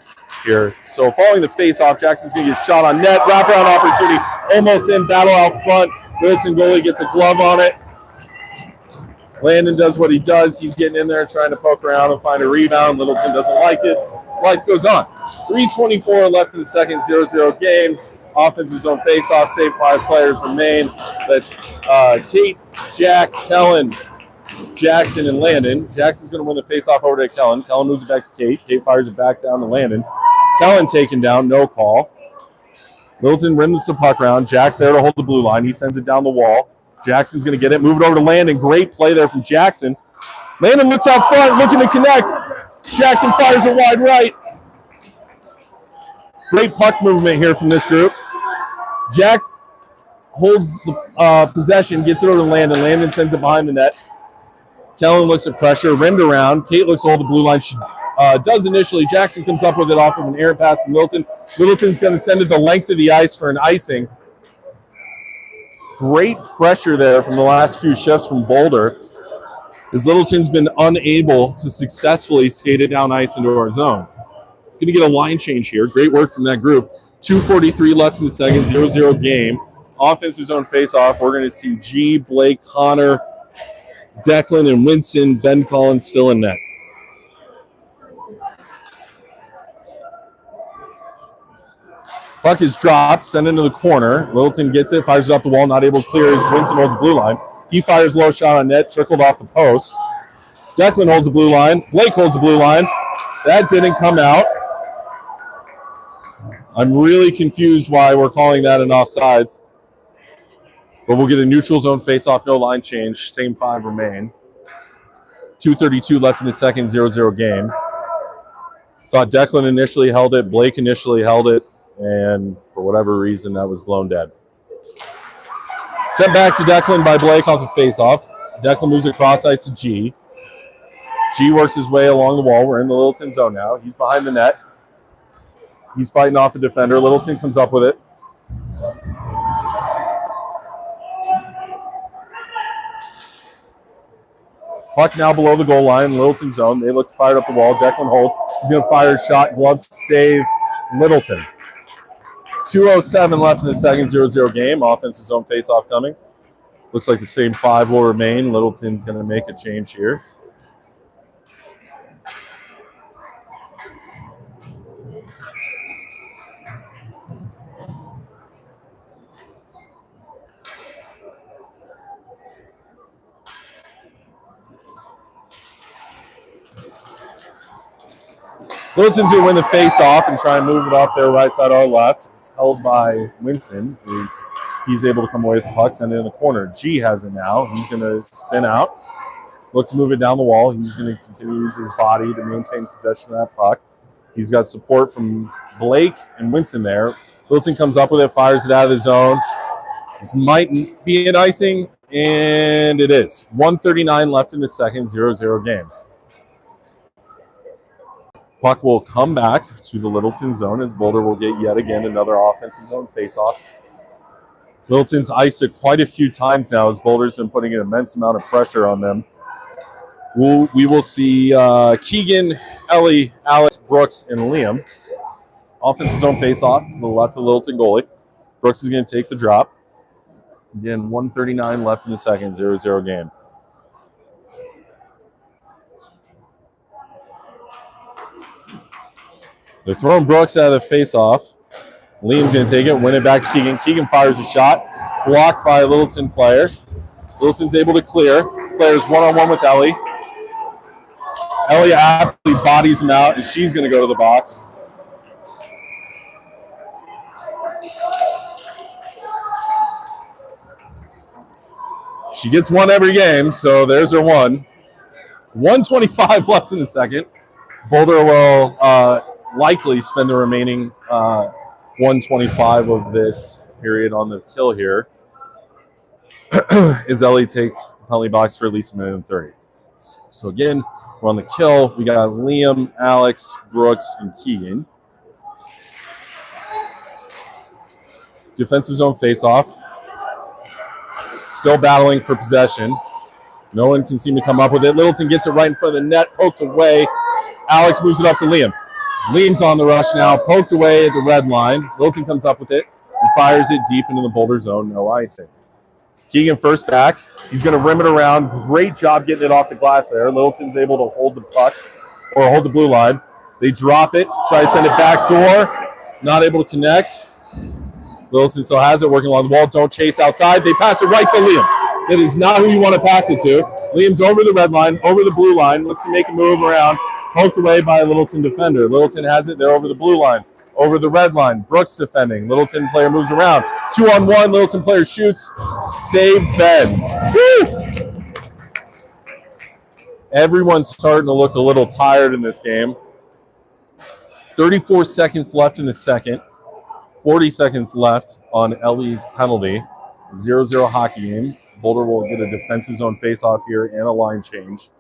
here. So following the face-off, Jackson's going to get shot on net. Wraparound opportunity, almost in, battle out front. Littleton goalie gets a glove on it. Landon does what he does. He's getting in there trying to poke around and find a rebound. Littleton doesn't like it. Life goes on. 3:24 left in the second, 0-0 game. Offensive zone face-off, save 5 players remain. That's Kate, Jack, Kellen, Jackson, and Landon. Jackson's going to win the face-off over to Kellen. Kellen moves it back to Kate. Kate fires it back down to Landon. Kellen taken down, no call. Littleton rims the puck around. Jack's there to hold the blue line. He sends it down the wall. Jackson's going to get it. Move it over to Landon. Great play there from Jackson. Landon looks out front, looking to connect. Jackson fires it wide right. Great puck movement here from this group. Jack holds the possession, gets it over to Landon. Landon sends it behind the net. Kellen looks at pressure, rimmed around. Kate looks to hold the blue line. She does initially. Jackson comes up with it off of an errant pass from Littleton. Littleton's going to send it the length of the ice for an icing. Great pressure there from the last few shifts from Boulder, as Littleton's been unable to successfully skate it down ice into our zone. Going to get a line change here. Great work from that group. 2:43 left in the second, 0-0 game. Offensive zone face-off. We're going to see G, Blake, Connor, Declan, and Winston. Ben Collins still in net. Puck is dropped, sent into the corner. Littleton gets it, fires it up the wall, not able to clear. Winston holds the blue line. He fires low shot on net, trickled off the post. Declan holds the blue line. Blake holds the blue line. That didn't come out. I'm really confused why we're calling that an offsides. But we'll get a neutral zone face-off, no line change. Same 5 remain. 2:32 left in the second, 0-0 game. Thought Declan initially held it. Blake initially held it. And for whatever reason, that was blown dead. Sent back to Declan by Blake off the face-off. Declan moves across ice to G. G works his way along the wall. We're in the Littleton zone now. He's behind the net. He's fighting off a defender. Littleton comes up with it. Puck now below the goal line. Littleton zone. They look fired up the wall. Declan holds. He's going to fire a shot. Glove save. Littleton. 2:07 left in the second, 0-0 game. Offensive zone face-off coming. Looks like the same 5 will remain. Littleton's going to make a change here. Littleton's going to win the face-off and try and move it up there right side or left. It's held by Winston. He's able to come away with the puck, send it in the corner. G has it now. He's going to spin out, look to move it down the wall. He's going to continue to use his body to maintain possession of that puck. He's got support from Blake and Winston there. Littleton comes up with it, fires it out of the zone. This might be an icing, and it is. 1:39 left in the second, 0-0 game. Puck will come back to the Littleton zone as Boulder will get yet again another offensive zone faceoff. Littleton's iced it quite a few times now as Boulder's been putting an immense amount of pressure on them. We will see Keegan, Ellie, Alex, Brooks, and Liam. Offensive zone faceoff to the left of the Littleton goalie. Brooks is going to take the drop. Again, 1:39 left in the second, 0-0 game. They're throwing Brooks out of the faceoff. Liam's going to take it, win it back to Keegan. Keegan fires a shot, blocked by a Littleton player. Littleton's able to clear. Players one-on-one with Ellie. Ellie absolutely bodies him out, and she's going to go to the box. She gets one every game, so there's her one. 1:25 left in the second. Boulder will likely spend the remaining 1:25 of this period on the kill here as Ellie takes the penalty box for at least a minute and 30. So again, we're on the kill. We got Liam, Alex, Brooks, and Keegan. Defensive zone faceoff. Still battling for possession. No one can seem to come up with it. Littleton gets it right in front of the net, poked away. Alex moves it up to Liam. Liam's on the rush now, poked away at the red line. Littleton comes up with it and fires it deep into the Boulder zone. No icing. Keegan first back. He's going to rim it around. Great job getting it off the glass there. Littleton's able to hold the puck or hold the blue line. They drop it, try to send it back door. Not able to connect. Littleton still has it, working along the wall. Don't chase outside. They pass it right to Liam. That is not who you want to pass it to. Liam's over the red line, over the blue line. Looks to make a move around. Poked away by a Littleton defender. Littleton has it. They're over the blue line, over the red line. Brooks defending. Littleton player moves around. 2-on-1. Littleton player shoots. Save Ben. Woo! Everyone's starting to look a little tired in this game. 34 seconds left in the second. 40 seconds left on Ellie's penalty. 0-0 hockey game. Boulder will get a defensive zone faceoff here and a line change.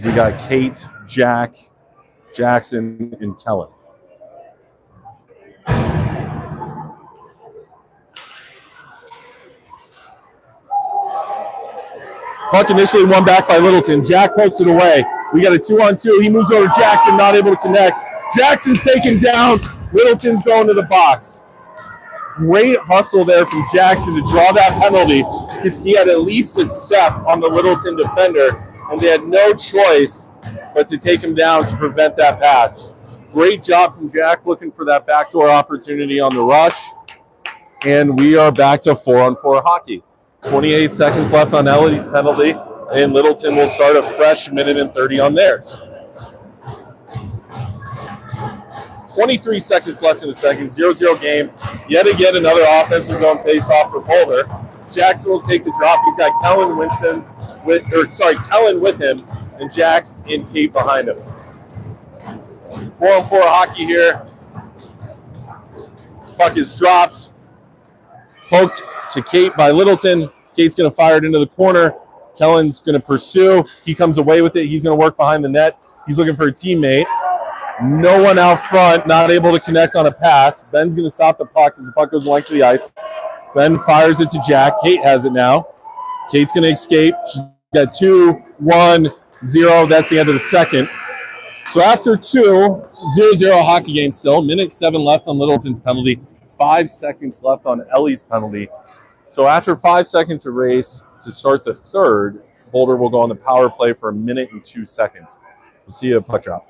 We got Kate, Jack, Jackson, and Kellen. Puck initially won back by Littleton. Jack pokes it away. We got a 2-on-2. He moves over to Jackson, not able to connect. Jackson's taken down. Littleton's going to the box. Great hustle there from Jackson to draw that penalty because he had at least a step on the Littleton defender, and they had no choice but to take him down to prevent that pass. Great job from Jack looking for that backdoor opportunity on the rush, and we are back to 4-on-4 hockey. 28 seconds left on Ellie's penalty, and Littleton will start a fresh minute and 30 on theirs. 23 seconds left in the second, 0-0 game. Yet again, another offensive zone face-off for Boulder. Jackson will take the drop. He's got Kellen with him, and Jack and Kate behind him. 4-on-4 hockey here. Puck is dropped. Poked to Kate by Littleton. Kate's going to fire it into the corner. Kellen's going to pursue. He comes away with it. He's going to work behind the net. He's looking for a teammate. No one out front, not able to connect on a pass. Ben's going to stop the puck as the puck goes length of the ice. Ben fires it to Jack. Kate has it now. Kate's going to escape. She's got 2-1-0. That's the end of the second. So after 0-0 hockey game still. Minute 7 left on Littleton's penalty. 5 seconds left on Ellie's penalty. So after 5 seconds of race to start the third, Boulder will go on the power play for a minute and 2 seconds. We'll see you at puck drop.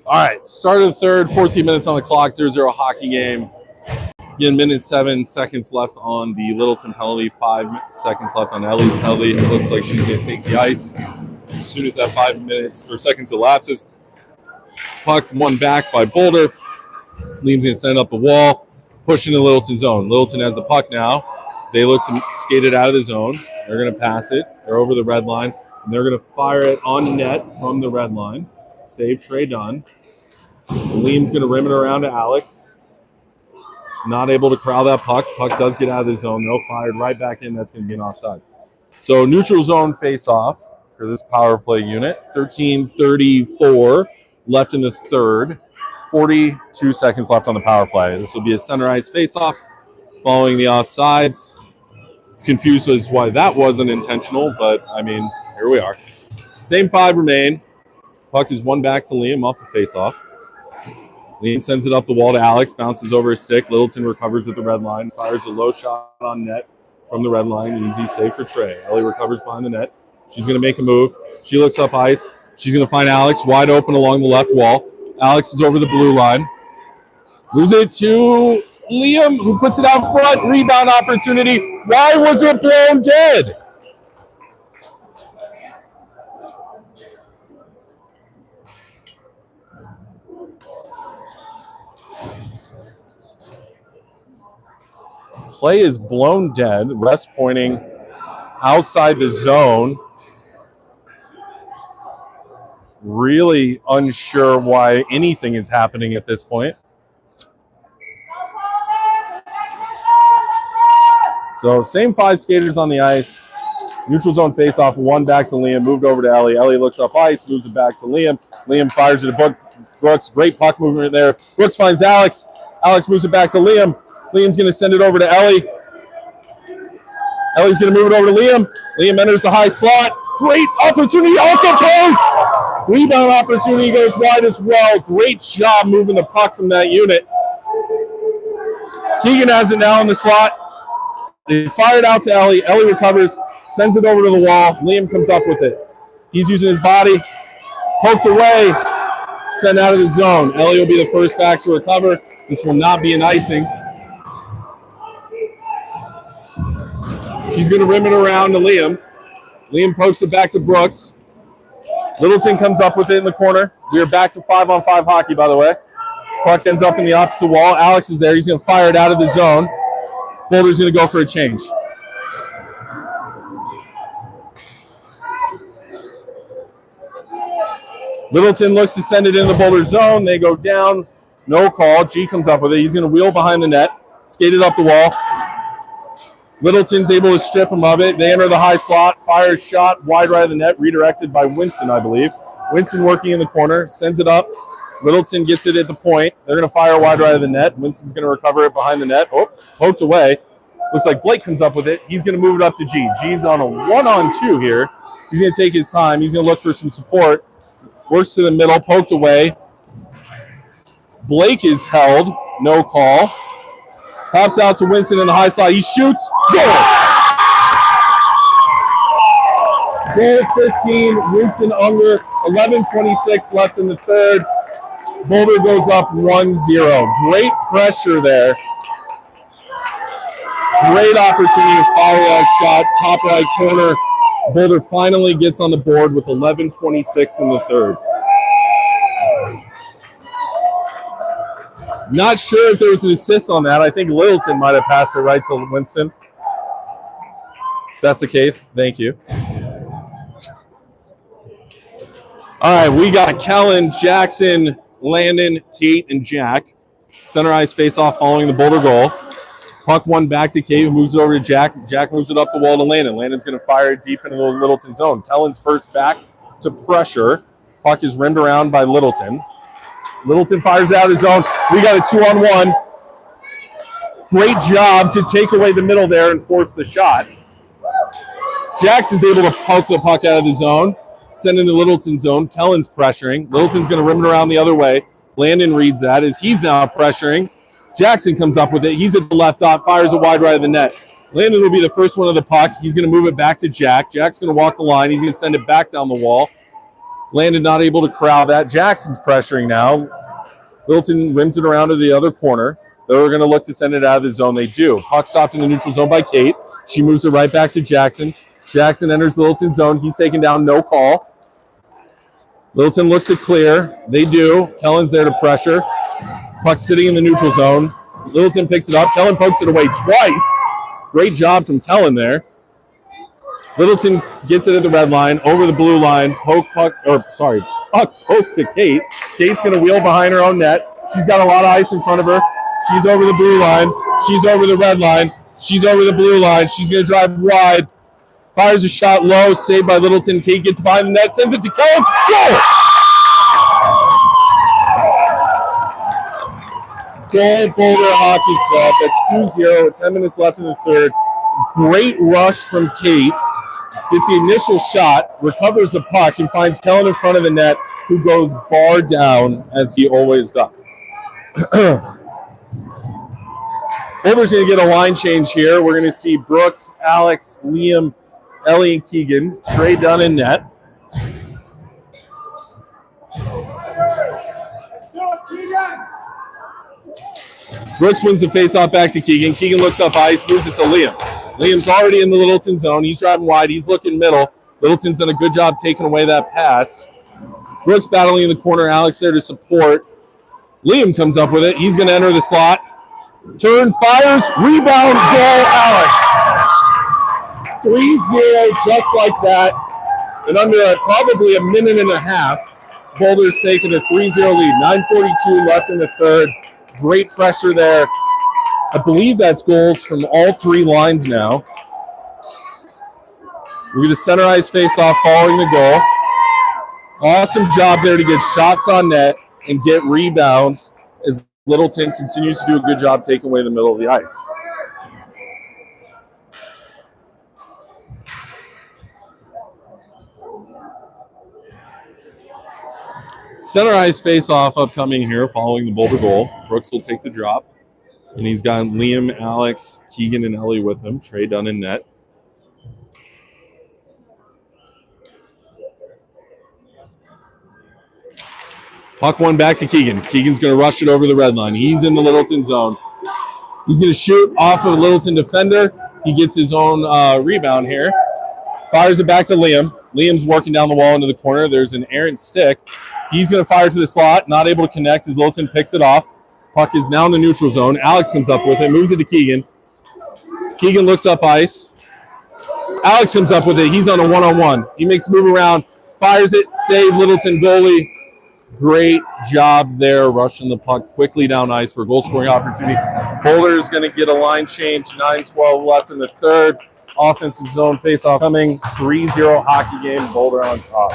All right, start of the third, 14 minutes on the clock, 0-0 hockey game. Again, minute 7 seconds left on the Littleton penalty, 5 seconds left on Ellie's penalty. It looks like she's going to take the ice. As soon as that 5 minutes or seconds elapses, puck won back by Boulder. Liam's going to send up the wall, push into Littleton zone. Littleton has the puck now. They look to skate it out of the zone. They're going to pass it. They're over the red line, and they're going to fire it on net from the red line. Save Trey Dunn. Liam's going to rim it around to Alex. Not able to corral that puck. Puck does get out of the zone, though. Fired right back in. That's going to be an offside. So neutral zone face-off for this power play unit. 13:34 left in the third. 42 seconds left on the power play. This will be a center ice face-off following the offsides. Confused as why that wasn't intentional, but, I mean, here we are. Same 5 remain. Puck is won back to Liam off the face-off. Liam sends it up the wall to Alex, bounces over a stick. Littleton recovers at the red line, fires a low shot on net from the red line. Easy save for Trey. Ellie recovers behind the net. She's going to make a move. She looks up ice. She's going to find Alex wide open along the left wall. Alex is over the blue line. Moves it to Liam, who puts it out front. Rebound opportunity. Why was it blown dead? Play is blown dead. Refs pointing outside the zone. Really unsure why anything is happening at this point. So same 5 skaters on the ice. Neutral zone face-off, one back to Liam, moved over to Ellie. Ellie looks up ice, moves it back to Liam. Liam fires it to Brooks. Great puck movement there. Brooks finds Alex. Alex moves it back to Liam. Liam's going to send it over to Ellie. Ellie's going to move it over to Liam. Liam enters the high slot. Great opportunity off the post. Rebound opportunity goes wide as well. Great job moving the puck from that unit. Keegan has it now in the slot. They fire it out to Ellie. Ellie recovers, sends it over to the wall. Liam comes up with it. He's using his body. Poked away. Sent out of the zone. Ellie will be the first back to recover. This will not be an icing. She's going to rim it around to Liam. Liam pokes it back to Brooks. Littleton comes up with it in the corner. We are back to 5-on-5 hockey, by the way. Puck ends up in the opposite wall. Alex is there. He's going to fire it out of the zone. Boulder's going to go for a change. Littleton looks to send it in the Boulder zone. They go down. No call. G comes up with it. He's going to wheel behind the net. Skate it up the wall. Littleton's able to strip him of it. They enter the high slot. Fire shot wide right of the net. Redirected by Winston, I believe. Winston working in the corner. Sends it up. Littleton gets it at the point. They're going to fire wide right of the net. Winston's going to recover it behind the net. Oh, poked away. Looks like Blake comes up with it. He's going to move it up to G. G's on a 1-on-2 here. He's going to take his time. He's going to look for some support. Works to the middle. Poked away. Blake is held. No call. Pops out to Winston in the high slot. He shoots. Goal! Goal 15. Winston Unger. 11:26 left in the third. Boulder goes up 1-0. Great pressure there. Great opportunity to follow that shot. Top right corner. Boulder finally gets on the board with 11:26 in the third. Not sure if there was an assist on that. I think Littleton might have passed it right to Winston. If that's the case, thank you. All right, we got Kellen, Jackson, Landon, Kate, and Jack. Center ice face-off following the Boulder goal. Puck one back to Kate, who moves it over to Jack. Jack moves it up the wall to Landon. Landon's going to fire it deep into the Littleton zone. Kellen's first back to pressure. Puck is rimmed around by Littleton. Littleton fires it out of the zone. We got a 2-on-1. Great job to take away the middle there and force the shot. Jackson's able to poke the puck out of the zone. Send in the Littleton zone. Kellen's pressuring. Littleton's going to rim it around the other way. Landon reads that as he's now pressuring. Jackson comes up with it. He's at the left dot, fires it wide right of the net. Landon will be the first one of the puck. He's going to move it back to Jack. Jack's going to walk the line. He's going to send it back down the wall. Landon not able to corral that. Jackson's pressuring now. Littleton rims it around to the other corner. They're going to look to send it out of the zone. They do. Puck stopped in the neutral zone by Kate. She moves it right back to Jackson. Jackson enters the Littleton zone. He's taken down, no call. Littleton looks to clear. They do. Kellen's there to pressure. Puck sitting in the neutral zone. Littleton picks it up. Kellen pokes it away twice. Great job from Kellen there. Littleton gets it at the red line, over the blue line. Puck poke to Kate. Kate's going to wheel behind her own net. She's got a lot of ice in front of her. She's over the blue line. She's over the red line. She's over the blue line. She's going to drive wide. Fires a shot low, saved by Littleton. Kate gets behind the net, sends it to Kellen. Goal! Goal, Boulder Hockey Club. That's 2-0 with 10 minutes left in the third. Great rush from Kate. Gets the initial shot, recovers the puck, and finds Kellen in front of the net, who goes bar down, as he always does. Boulder's going to get a line change here. We're going to see Brooks, Alex, Liam, Ellie, and Keegan. Trey Dunn in net. Brooks wins the faceoff back to Keegan. Keegan looks up ice, moves it to Liam. Liam's already in the Littleton zone. He's driving wide. He's looking middle. Littleton's done a good job taking away that pass. Brooks battling in the corner. Alex there to support. Liam comes up with it. He's going to enter the slot. Turn, fires, rebound, goal, Alex. 3-0, just like that. And under probably a minute and a half, Boulder's taking a 3-0 lead. 9:42 left in the third. Great pressure there. I believe that's goals from all three lines now. We're going to center ice face-off following the goal. Awesome job there to get shots on net and get rebounds as Littleton continues to do a good job taking away the middle of the ice. Center ice face-off upcoming here following the Boulder goal. Brooks will take the drop. And he's got Liam, Alex, Keegan, and Ellie with him. Trey Dunn in net. Puck one back to Keegan. Keegan's going to rush it over the red line. He's in the Littleton zone. He's going to shoot off of a Littleton defender. He gets his own rebound here. Fires it back to Liam. Liam's working down the wall into the corner. There's an errant stick. He's going to fire to the slot. Not able to connect as Littleton picks it off. Puck is now in the neutral zone. Alex comes up with it, moves it to Keegan. Keegan looks up ice. Alex comes up with it. He's on a one-on-one. He makes a move around, fires it, save Littleton goalie. Great job there, rushing the puck quickly down ice for a goal-scoring opportunity. Boulder is going to get a line change. 9:12 left in the third. Offensive zone face-off coming. 3-0 hockey game. Boulder on top.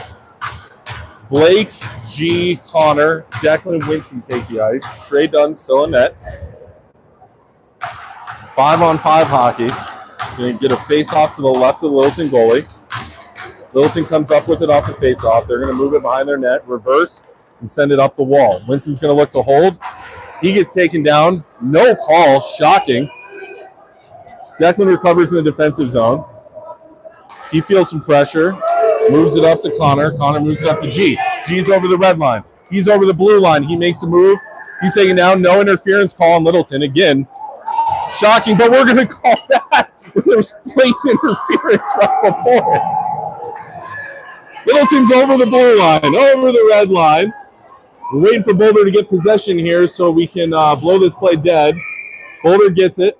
Blake, G, Connor, Declan, Winston take the ice. Trey Dunn still in net. 5-on-5 hockey. Going to get a face-off to the left of the Littleton goalie. Littleton comes up with it off the face-off. They're going to move it behind their net, reverse, and send it up the wall. Winston's going to look to hold. He gets taken down. No call. Shocking. Declan recovers in the defensive zone. He feels some pressure. Moves it up to Connor. Connor moves it up to G. G's over the red line. He's over the blue line. He makes a move. He's taken down. No interference call on Littleton. Again, shocking, but we're going to call that when there was blatant interference right before it. Littleton's over the blue line, over the red line. We're waiting for Boulder to get possession here so we can blow this play dead. Boulder gets it,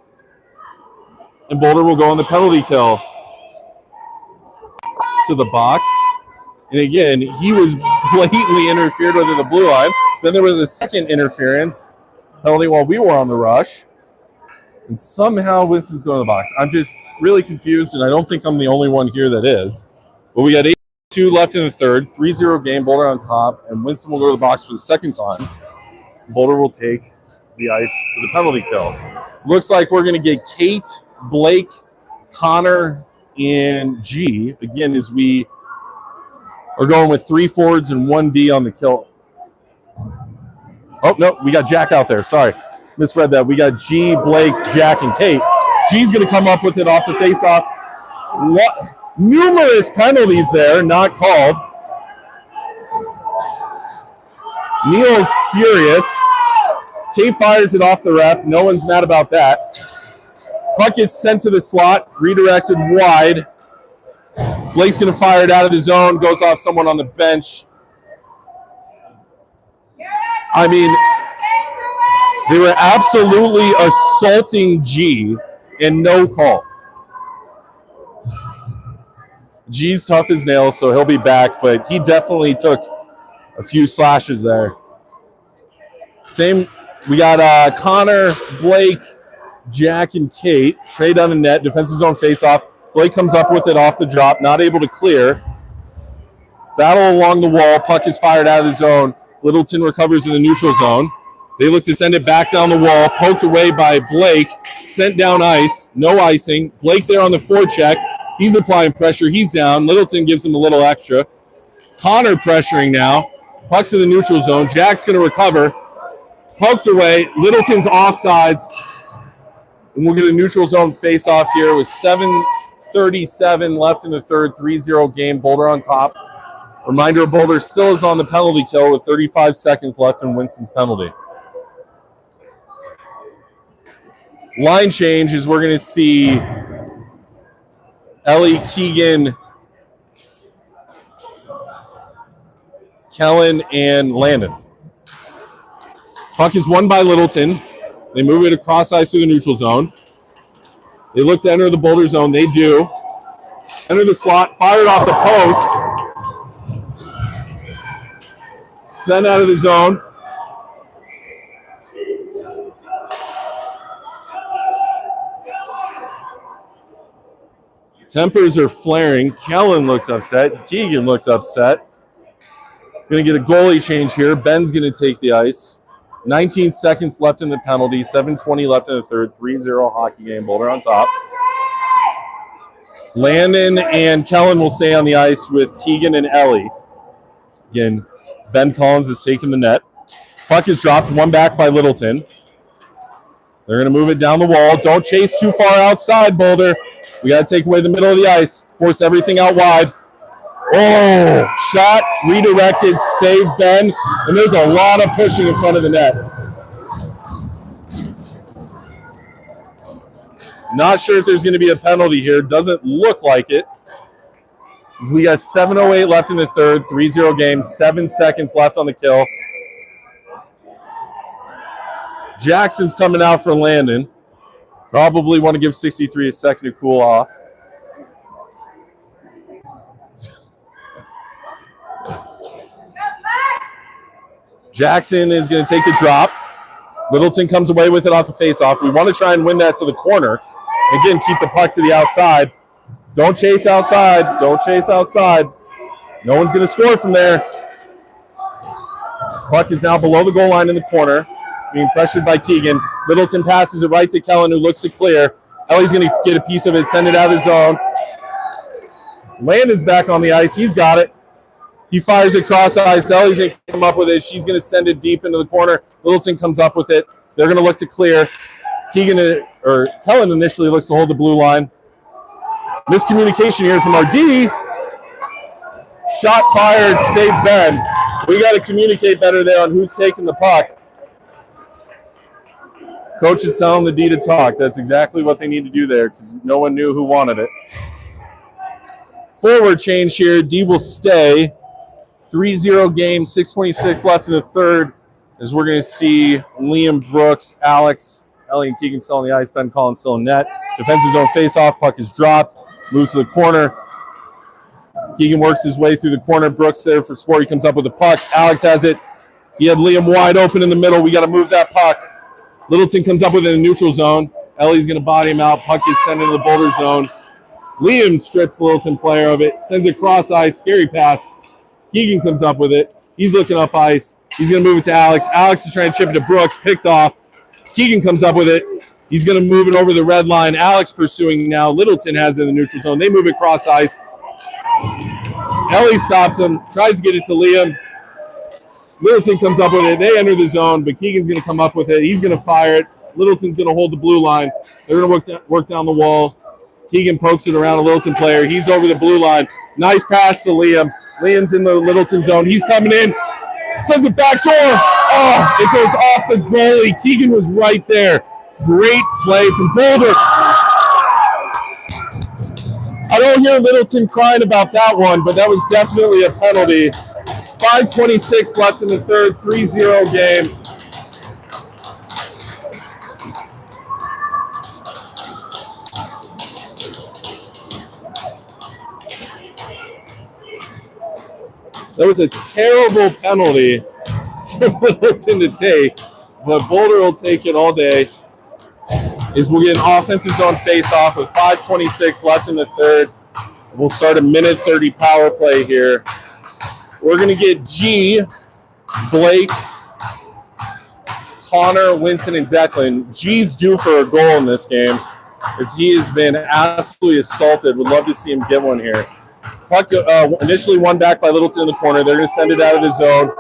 and Boulder will go on the penalty kill. To the box. And again, he was blatantly interfered with at the blue line. Then there was a second interference penalty while we were on the rush. And somehow Winston's going to the box. I'm just really confused, and I don't think I'm the only one here that is. But we got 8-2 left in the third. 3-0 game, Boulder on top, and Winston will go to the box for the second time. Boulder will take the ice for the penalty kill. Looks like we're going to get Kate, Blake, Connor, and G, again, as we are going with 3 forwards and 1 D on the kill. Oh, no, we got Jack out there. Sorry, misread that. We got G, Blake, Jack, and Kate. G's going to come up with it off the face-off. Numerous penalties there, not called. Neal's furious. Kate fires it off the ref. No one's mad about that. Puck gets sent to the slot, redirected wide. Blake's going to fire it out of the zone, goes off someone on the bench. I mean, they were absolutely assaulting G and no call. G's tough as nails, so he'll be back, but he definitely took a few slashes there. Same, we got Connor, Blake, Jack, and Kate. Trade on the net, defensive zone face-off. Blake comes up with it off the drop, not able to clear. Battle along the wall, puck is fired out of the zone. Littleton recovers in the neutral zone. They look to send it back down the wall, poked away by Blake, sent down ice, no icing. Blake there on the forecheck. He's applying pressure. He's down. Littleton gives him a little extra. Connor pressuring now. Puck's in the neutral zone. Jack's going to recover. Poked away. Littleton's offsides. And we'll get a neutral zone face-off here with 7:37 left in the third. 3-0 game. Boulder on top. Reminder, Boulder still is on the penalty kill with 35 seconds left in Winston's penalty. Line change is we're going to see Ellie, Keegan, Kellen, and Landon. Puck is won by Littleton. They move it across ice through the neutral zone. They look to enter the Boulder zone. They do. Enter the slot, fired off the post. Sent out of the zone. Tempers are flaring. Kellen looked upset. Keegan looked upset. Going to get a goalie change here. Ben's going to take the ice. 19 seconds left in the penalty. 7:20 left in the third. 3-0 hockey game. Boulder on top. Landon and Kellen will stay on the ice with Keegan and Ellie. Again, Ben Collins is taking the net. Puck is dropped. One back by Littleton. They're going to move it down the wall. Don't chase too far outside, Boulder. We got to take away the middle of the ice. Force everything out wide. Oh, shot, redirected, save Ben. And there's a lot of pushing in front of the net. Not sure if there's going to be a penalty here. Doesn't look like it. We got 7:08 left in the third. 3-0 game. 7 seconds left on the kill. Jackson's coming out for Landon. Probably want to give 63 a second to cool off. Jackson is going to take the drop. Littleton comes away with it off the faceoff. We want to try and win that to the corner. Again, keep the puck to the outside. Don't chase outside. Don't chase outside. No one's going to score from there. Puck is now below the goal line in the corner, being pressured by Keegan. Littleton passes it right to Kellen, who looks to clear. Ellie's going to get a piece of it, send it out of the zone. Landon's back on the ice. He's got it. He fires it cross ice. Ellie's going to come up with it. She's going to send it deep into the corner. Littleton comes up with it. They're going to look to clear. Kellen initially looks to hold the blue line. Miscommunication here from our D. Shot fired, save Ben. We got to communicate better there on who's taking the puck. Coach is telling the D to talk. That's exactly what they need to do there because no one knew who wanted it. Forward change here. D will stay. 3-0 game, 6:26 left in the third as we're going to see Liam Brooks, Alex, Ellie and Keegan still on the ice, Ben Collins still in net. Defensive zone face-off, puck is dropped, moves to the corner. Keegan works his way through the corner. Brooks there for support. He comes up with the puck. Alex has it. He had Liam wide open in the middle. We got to move that puck. Littleton comes up with it in the neutral zone. Ellie's going to body him out. Puck is sent into the Boulder zone. Liam strips the Littleton player of it, sends it cross ice, scary pass. Keegan comes up with it. He's looking up ice. He's going to move it to Alex. Alex is trying to chip it to Brooks, picked off. Keegan comes up with it. He's going to move it over the red line. Alex pursuing now. Littleton has it in the neutral zone. They move it cross ice. Ellie stops him, tries to get it to Liam. Littleton comes up with it. They enter the zone, but Keegan's going to come up with it. He's going to fire it. Littleton's going to hold the blue line. They're going to work down the wall. Keegan pokes it around a Littleton player. He's over the blue line. Nice pass to Liam. Liam's in the Littleton zone. He's coming in. Sends it back door. Oh, it goes off the goalie. Keegan was right there. Great play from Boulder. I don't hear Littleton crying about that one, but that was definitely a penalty. 5:26 left in the third, 3-0 game. That was a terrible penalty for Littleton to take, but Boulder will take it all day. We'll get an offensive zone face-off with 5:26 left in the third. We'll start a minute 30 power play here. We're going to get G, Blake, Connor, Winston, and Declan. G's due for a goal in this game as he has been absolutely assaulted. Would love to see him get one here. Puck initially won back by Littleton in the corner. They're going to send it out of the zone.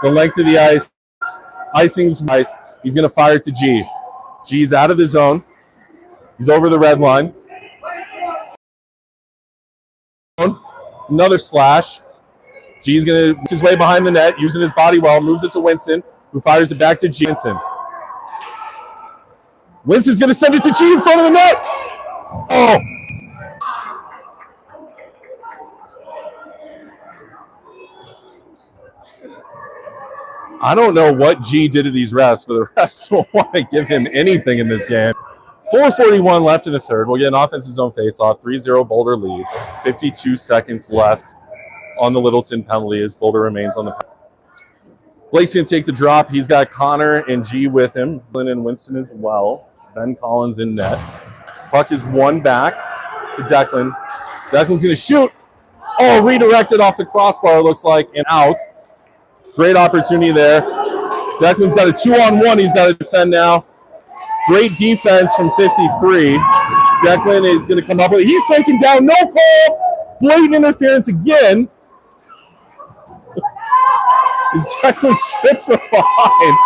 The length of the ice. Icing's nice. He's going to fire it to G. G's out of the zone. He's over the red line. Another slash. G's going to make his way behind the net, using his body well, moves it to Winston, who fires it back to G. Winston's going to send it to G in front of the net. Oh. I don't know what G did to these refs, but the refs don't want to give him anything in this game. 4:41 left in the third. We'll get an offensive zone face-off. 3-0 Boulder lead. 52 seconds left on the Littleton penalty as Boulder remains on the penalty. Blake's going to take the drop. He's got Connor and G with him. Lynn and Winston as well. Ben Collins in net. Puck is won back to Declan. Declan's going to shoot. Oh, redirected off the crossbar, looks like, and out. Great opportunity there. Declan's got a 2-on-1 he's got to defend now. Great defense from 53. Declan is going to come up with it. He's taken down. No call. Blatant interference again. Is Declan stripped from behind.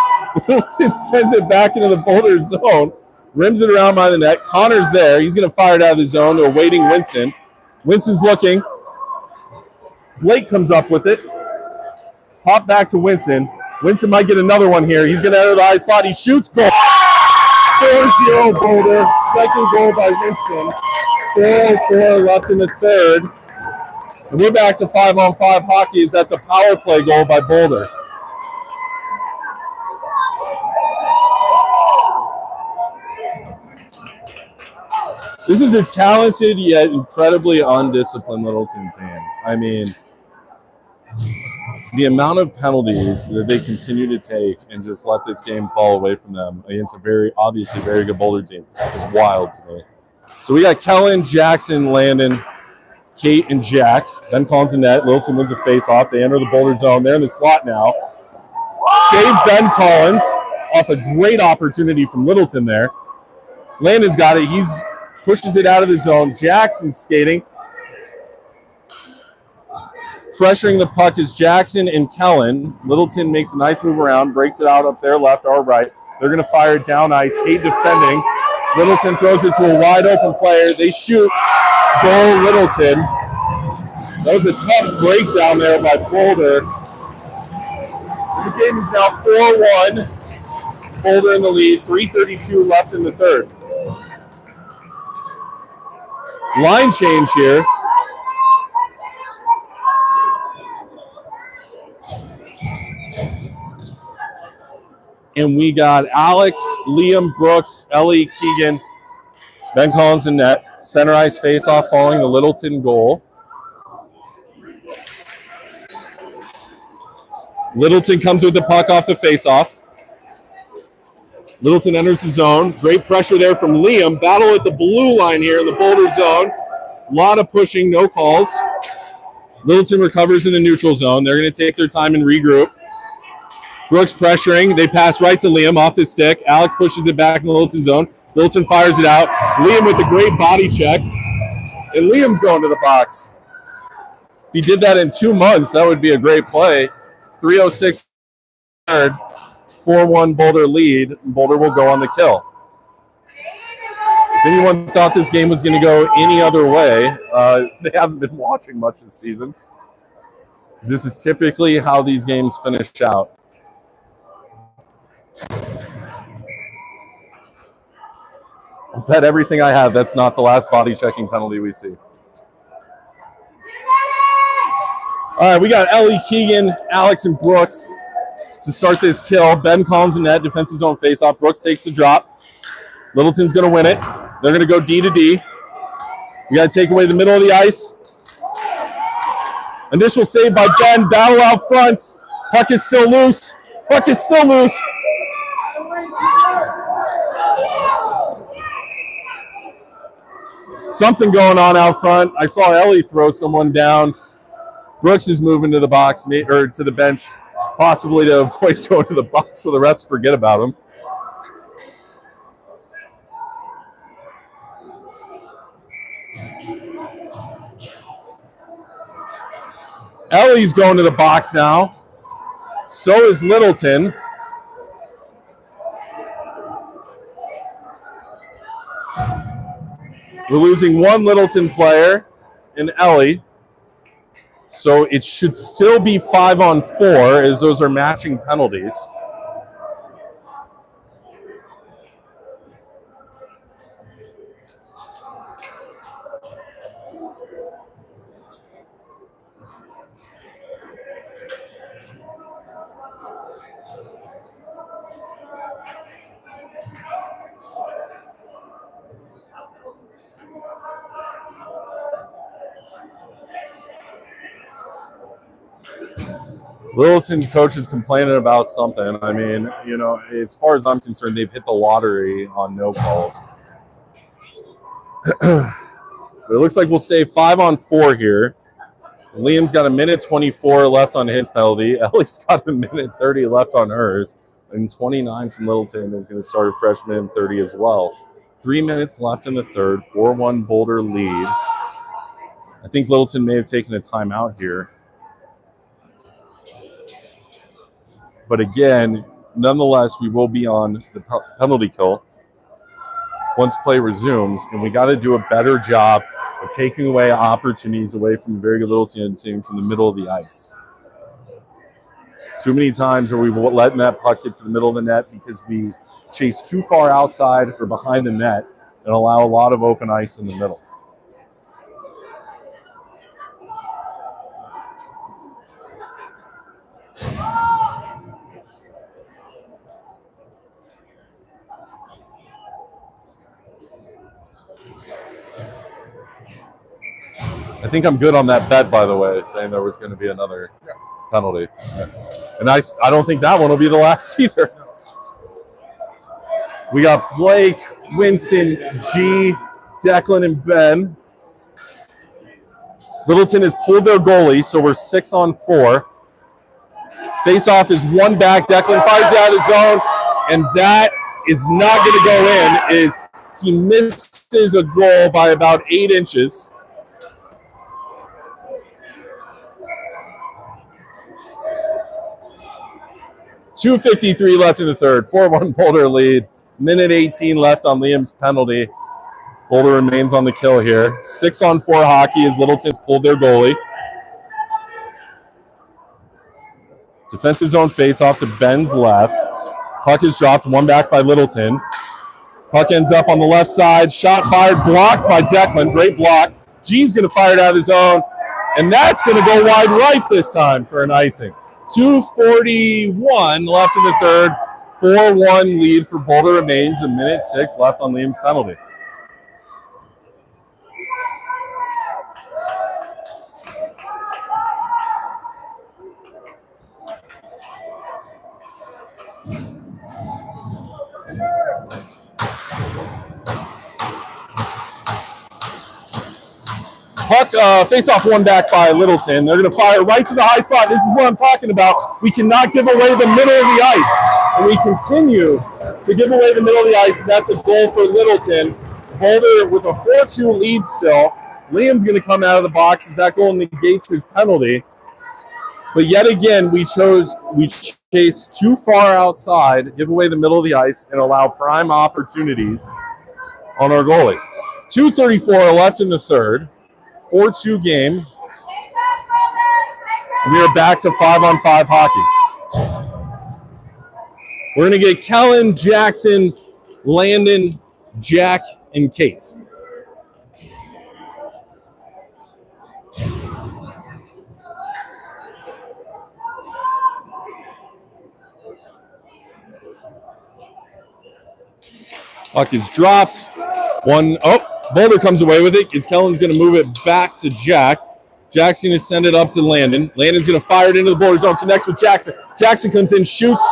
Littleton sends it back into the Boulder zone. Rims it around by the net. Connor's there. He's going to fire it out of the zone. They're awaiting Winston. Winston's looking. Blake comes up with it. Pop back to Winston. Winston might get another one here. He's going to enter the high slot. He shoots. Goal. 4-0 Boulder. Second goal by Winston. 4-4 left in the third. And we're back to 5-on-5 hockey as that's a power play goal by Boulder. This is a talented yet incredibly undisciplined Littleton team. I mean, the amount of penalties that they continue to take and just let this game fall away from them against a very, obviously, very good Boulder team is wild to me. So we got Kellen, Jackson, Landon, Kate, and Jack. Ben Collins in net. Littleton wins a face-off. They enter the Boulder zone. They're in the slot now. Save Ben Collins off a great opportunity from Littleton there. Landon's got it. He's pushes it out of the zone. Jackson's skating. Pressuring the puck is Jackson and Kellen. Littleton makes a nice move around, breaks it out up there, left or right. They're going to fire it down ice. Kate defending. Littleton throws it to a wide open player. They shoot. Goal Littleton. That was a tough breakdown there by Boulder. The game is now 4-1. Boulder in the lead. 3:32 left in the third. Line change here. And we got Alex, Liam, Brooks, Ellie, Keegan, Ben Collins in net. Center ice face-off following the Littleton goal. Littleton comes with the puck off the face-off. Littleton enters the zone. Great pressure there from Liam. Battle at the blue line here in the Boulder zone. A lot of pushing, no calls. Littleton recovers in the neutral zone. They're going to take their time and regroup. Brooks pressuring. They pass right to Liam off his stick. Alex pushes it back in the Littleton zone. Littleton fires it out. Liam with a great body check. And Liam's going to the box. If he did that in 2 months, that would be a great play. 3:06 third. 4-1 Boulder lead. Boulder will go on the kill. anyone thought this game was going to go any other way, they haven't been watching much this season. This is typically how these games finish out. I'll bet everything I have that's not the last body checking penalty we see. All right, we got Ellie, Keegan, Alex, and Brooks to start this kill. Ben Collins in net, defensive zone faceoff. Brooks takes the drop. Littleton's going to win it. They're going to go D to D. We got to take away the middle of the ice. Initial save by Ben. Battle out front. Puck is still loose. Puck is still loose. Something going on out front. I saw Ellie throw someone down. Brooks is moving to the box, or to the bench, possibly to avoid going to the box so the refs forget about him. Ellie's going to the box now. So is Littleton. We're losing one Littleton player in Ellie. So it should still be 5-on-4 as those are matching penalties. Littleton coach is complaining about something. I mean, you know, as far as I'm concerned, they've hit the lottery on no calls. But it looks like we'll stay 5-on-4 here. Liam's got 1:24 left on his penalty. Ellie's got 1:30 left on hers. And 29 from Littleton is going to start a freshman 30 as well. 3 minutes left in the third. 4-1 Boulder lead. I think Littleton may have taken a timeout here. But again, nonetheless, we will be on the penalty kill once play resumes, and we got to do a better job of taking away opportunities away from the very good Littleton team from the middle of the ice. Too many times are we letting that puck get to the middle of the net because we chase too far outside or behind the net and allow a lot of open ice in the middle. I think I'm good on that bet, by the way, saying there was going to be another penalty. And I don't think that one will be the last either. We got Blake, Winston, G, Declan, and Ben. Littleton has pulled their goalie, so we're 6-on-4. Face-off is one back. Declan fires it out of the zone, and that is not going to go in. He misses a goal by about 8 inches. .253 left in the third. 4-1 Boulder lead. 1:18 left on Liam's penalty. Boulder remains on the kill here. 6-on-4 hockey as Littleton's pulled their goalie. Defensive zone face-off to Ben's left. Puck is dropped, one back by Littleton. Puck ends up on the left side. Shot fired, blocked by Declan. Great block. G's going to fire it out of the zone. And that's going to go wide right this time for an icing. 2:41 left in the third. 4-1 lead for Boulder remains. 1:06 left on Liam's penalty. Puck face-off one back by Littleton. They're going to fire right to the high slot. This is what I'm talking about. We cannot give away the middle of the ice. And we continue to give away the middle of the ice, and that's a goal for Littleton. Boulder with a 4-2 lead still. Liam's going to come out of the box as that goal negates his penalty. But yet again, we chase too far outside, give away the middle of the ice, and allow prime opportunities on our goalie. 2:34 left in the third. 4-2 game. We are back to 5-on-5 hockey. We're going to get Kellen, Jackson, Landon, Jack, and Kate. Puck is dropped. Boulder comes away with it. Kellen's going to move it back to Jack. Jack's going to send it up to Landon. Landon's going to fire it into the Boulder zone, connects with Jackson. Jackson comes in, shoots.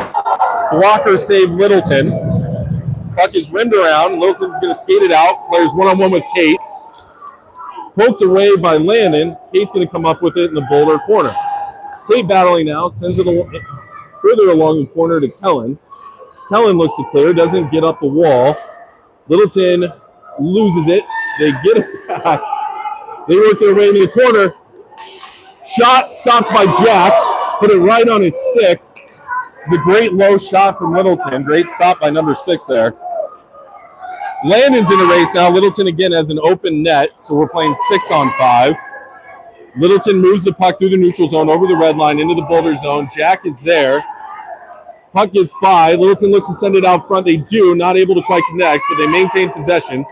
Blocker save Littleton. Puck is rimmed around. Littleton's going to skate it out. Players one-on-one with Kate. Poked away by Landon. Kate's going to come up with it in the Boulder corner. Kate battling now, sends it further along the corner to Kellen. Kellen looks to clear, doesn't get up the wall. Littleton loses it. They get it back. They work their way into the corner. Shot stopped by Jack. Put it right on his stick. It's a great low shot from Littleton. Great stop by number 6 there. Landon's in the race now. Littleton again has an open net, so we're playing 6-on-5. Littleton moves the puck through the neutral zone, over the red line, into the Boulder zone. Jack is there. Puck gets by. Littleton looks to send it out front. They do, not able to quite connect, but they maintain possession.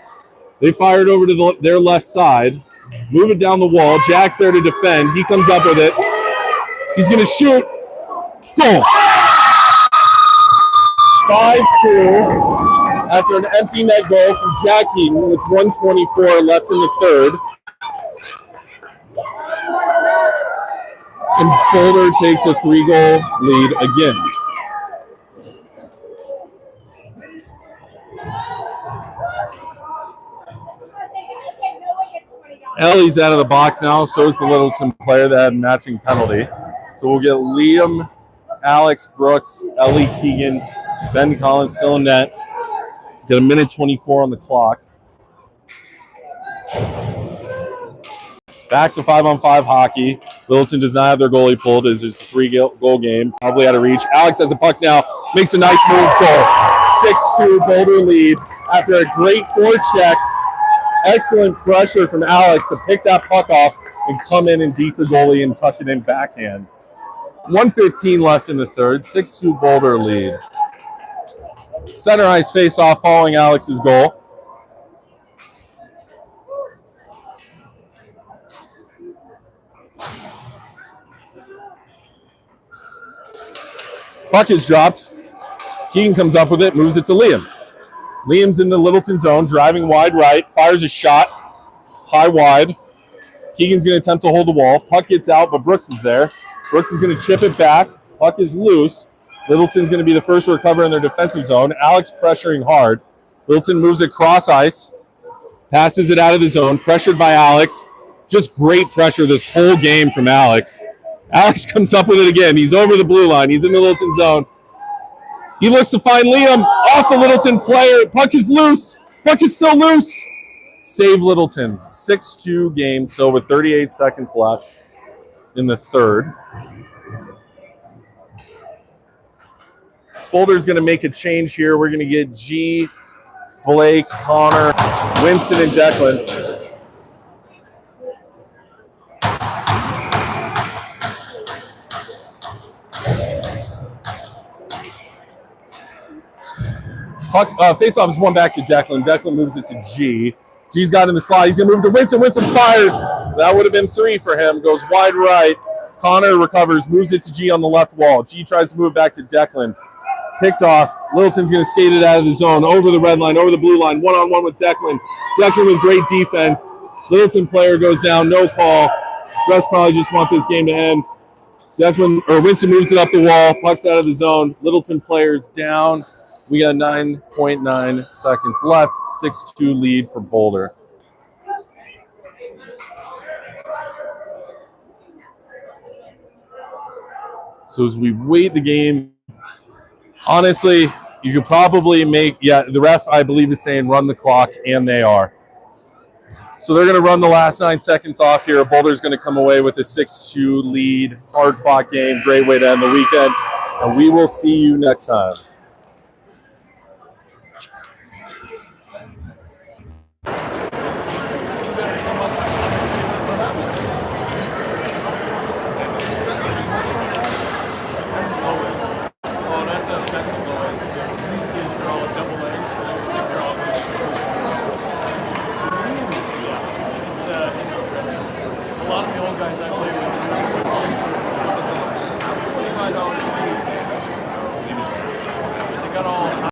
They fire it over to their left side. Move it down the wall. Jack's there to defend. He comes up with it. He's going to shoot. Goal. 5-2 after an empty net goal from Jack Heaton with 1:24 left in the third. And Boulder takes a 3-goal lead again. Ellie's out of the box now, so is the Littleton player that had a matching penalty. So we'll get Liam, Alex, Brooks, Ellie, Keegan, Ben Collins still in net. Get a minute 24 on the clock. Back to 5-on-5 hockey. Littleton does not have their goalie pulled. It's a 3-goal game. Probably out of reach. Alex has a puck now. Makes a nice move. Goal. 6-2 Boulder lead after a great forecheck. Excellent pressure from Alex to pick that puck off and come in and deke the goalie and tuck it in backhand. 1:15 left in the third. 6-2 Boulder lead. Center ice face-off following Alex's goal. Puck is dropped. Keegan comes up with it, moves it to Liam. Liam's in the Littleton zone, driving wide right, fires a shot, high wide. Keegan's going to attempt to hold the wall. Puck gets out, but Brooks is there. Brooks is going to chip it back. Puck is loose. Littleton's going to be the first to recover in their defensive zone. Alex pressuring hard. Littleton moves it cross ice, passes it out of the zone, pressured by Alex. Just great pressure this whole game from Alex. Alex comes up with it again. He's over the blue line. He's in the Littleton zone. He looks to find Liam off a Littleton player. Puck is loose. Puck is still loose. Save Littleton. 6-2 game still with 38 seconds left in the third. Boulder's going to make a change here. We're going to get G, Blake, Connor, Winston, and Declan. Face-off is one back to Declan. Declan moves it to G. G's got in the slide. He's going to move to Winston. Winston fires. That would have been 3 for him. Goes wide right. Connor recovers, moves it to G on the left wall. G tries to move it back to Declan. Picked off. Littleton's going to skate it out of the zone, over the red line, over the blue line, one-on-one with Declan. Declan with great defense. Littleton player goes down, no call. Refs probably just want this game to end. Winston moves it up the wall, pucks out of the zone. Littleton players down. We got 9.9 seconds left. 6-2 lead for Boulder. So as we wait the game, honestly, you could probably the ref, I believe, is saying run the clock, and they are. So they're going to run the last 9 seconds off here. Boulder's going to come away with a 6-2 lead. Hard-fought game. Great way to end the weekend. And we will see you next time.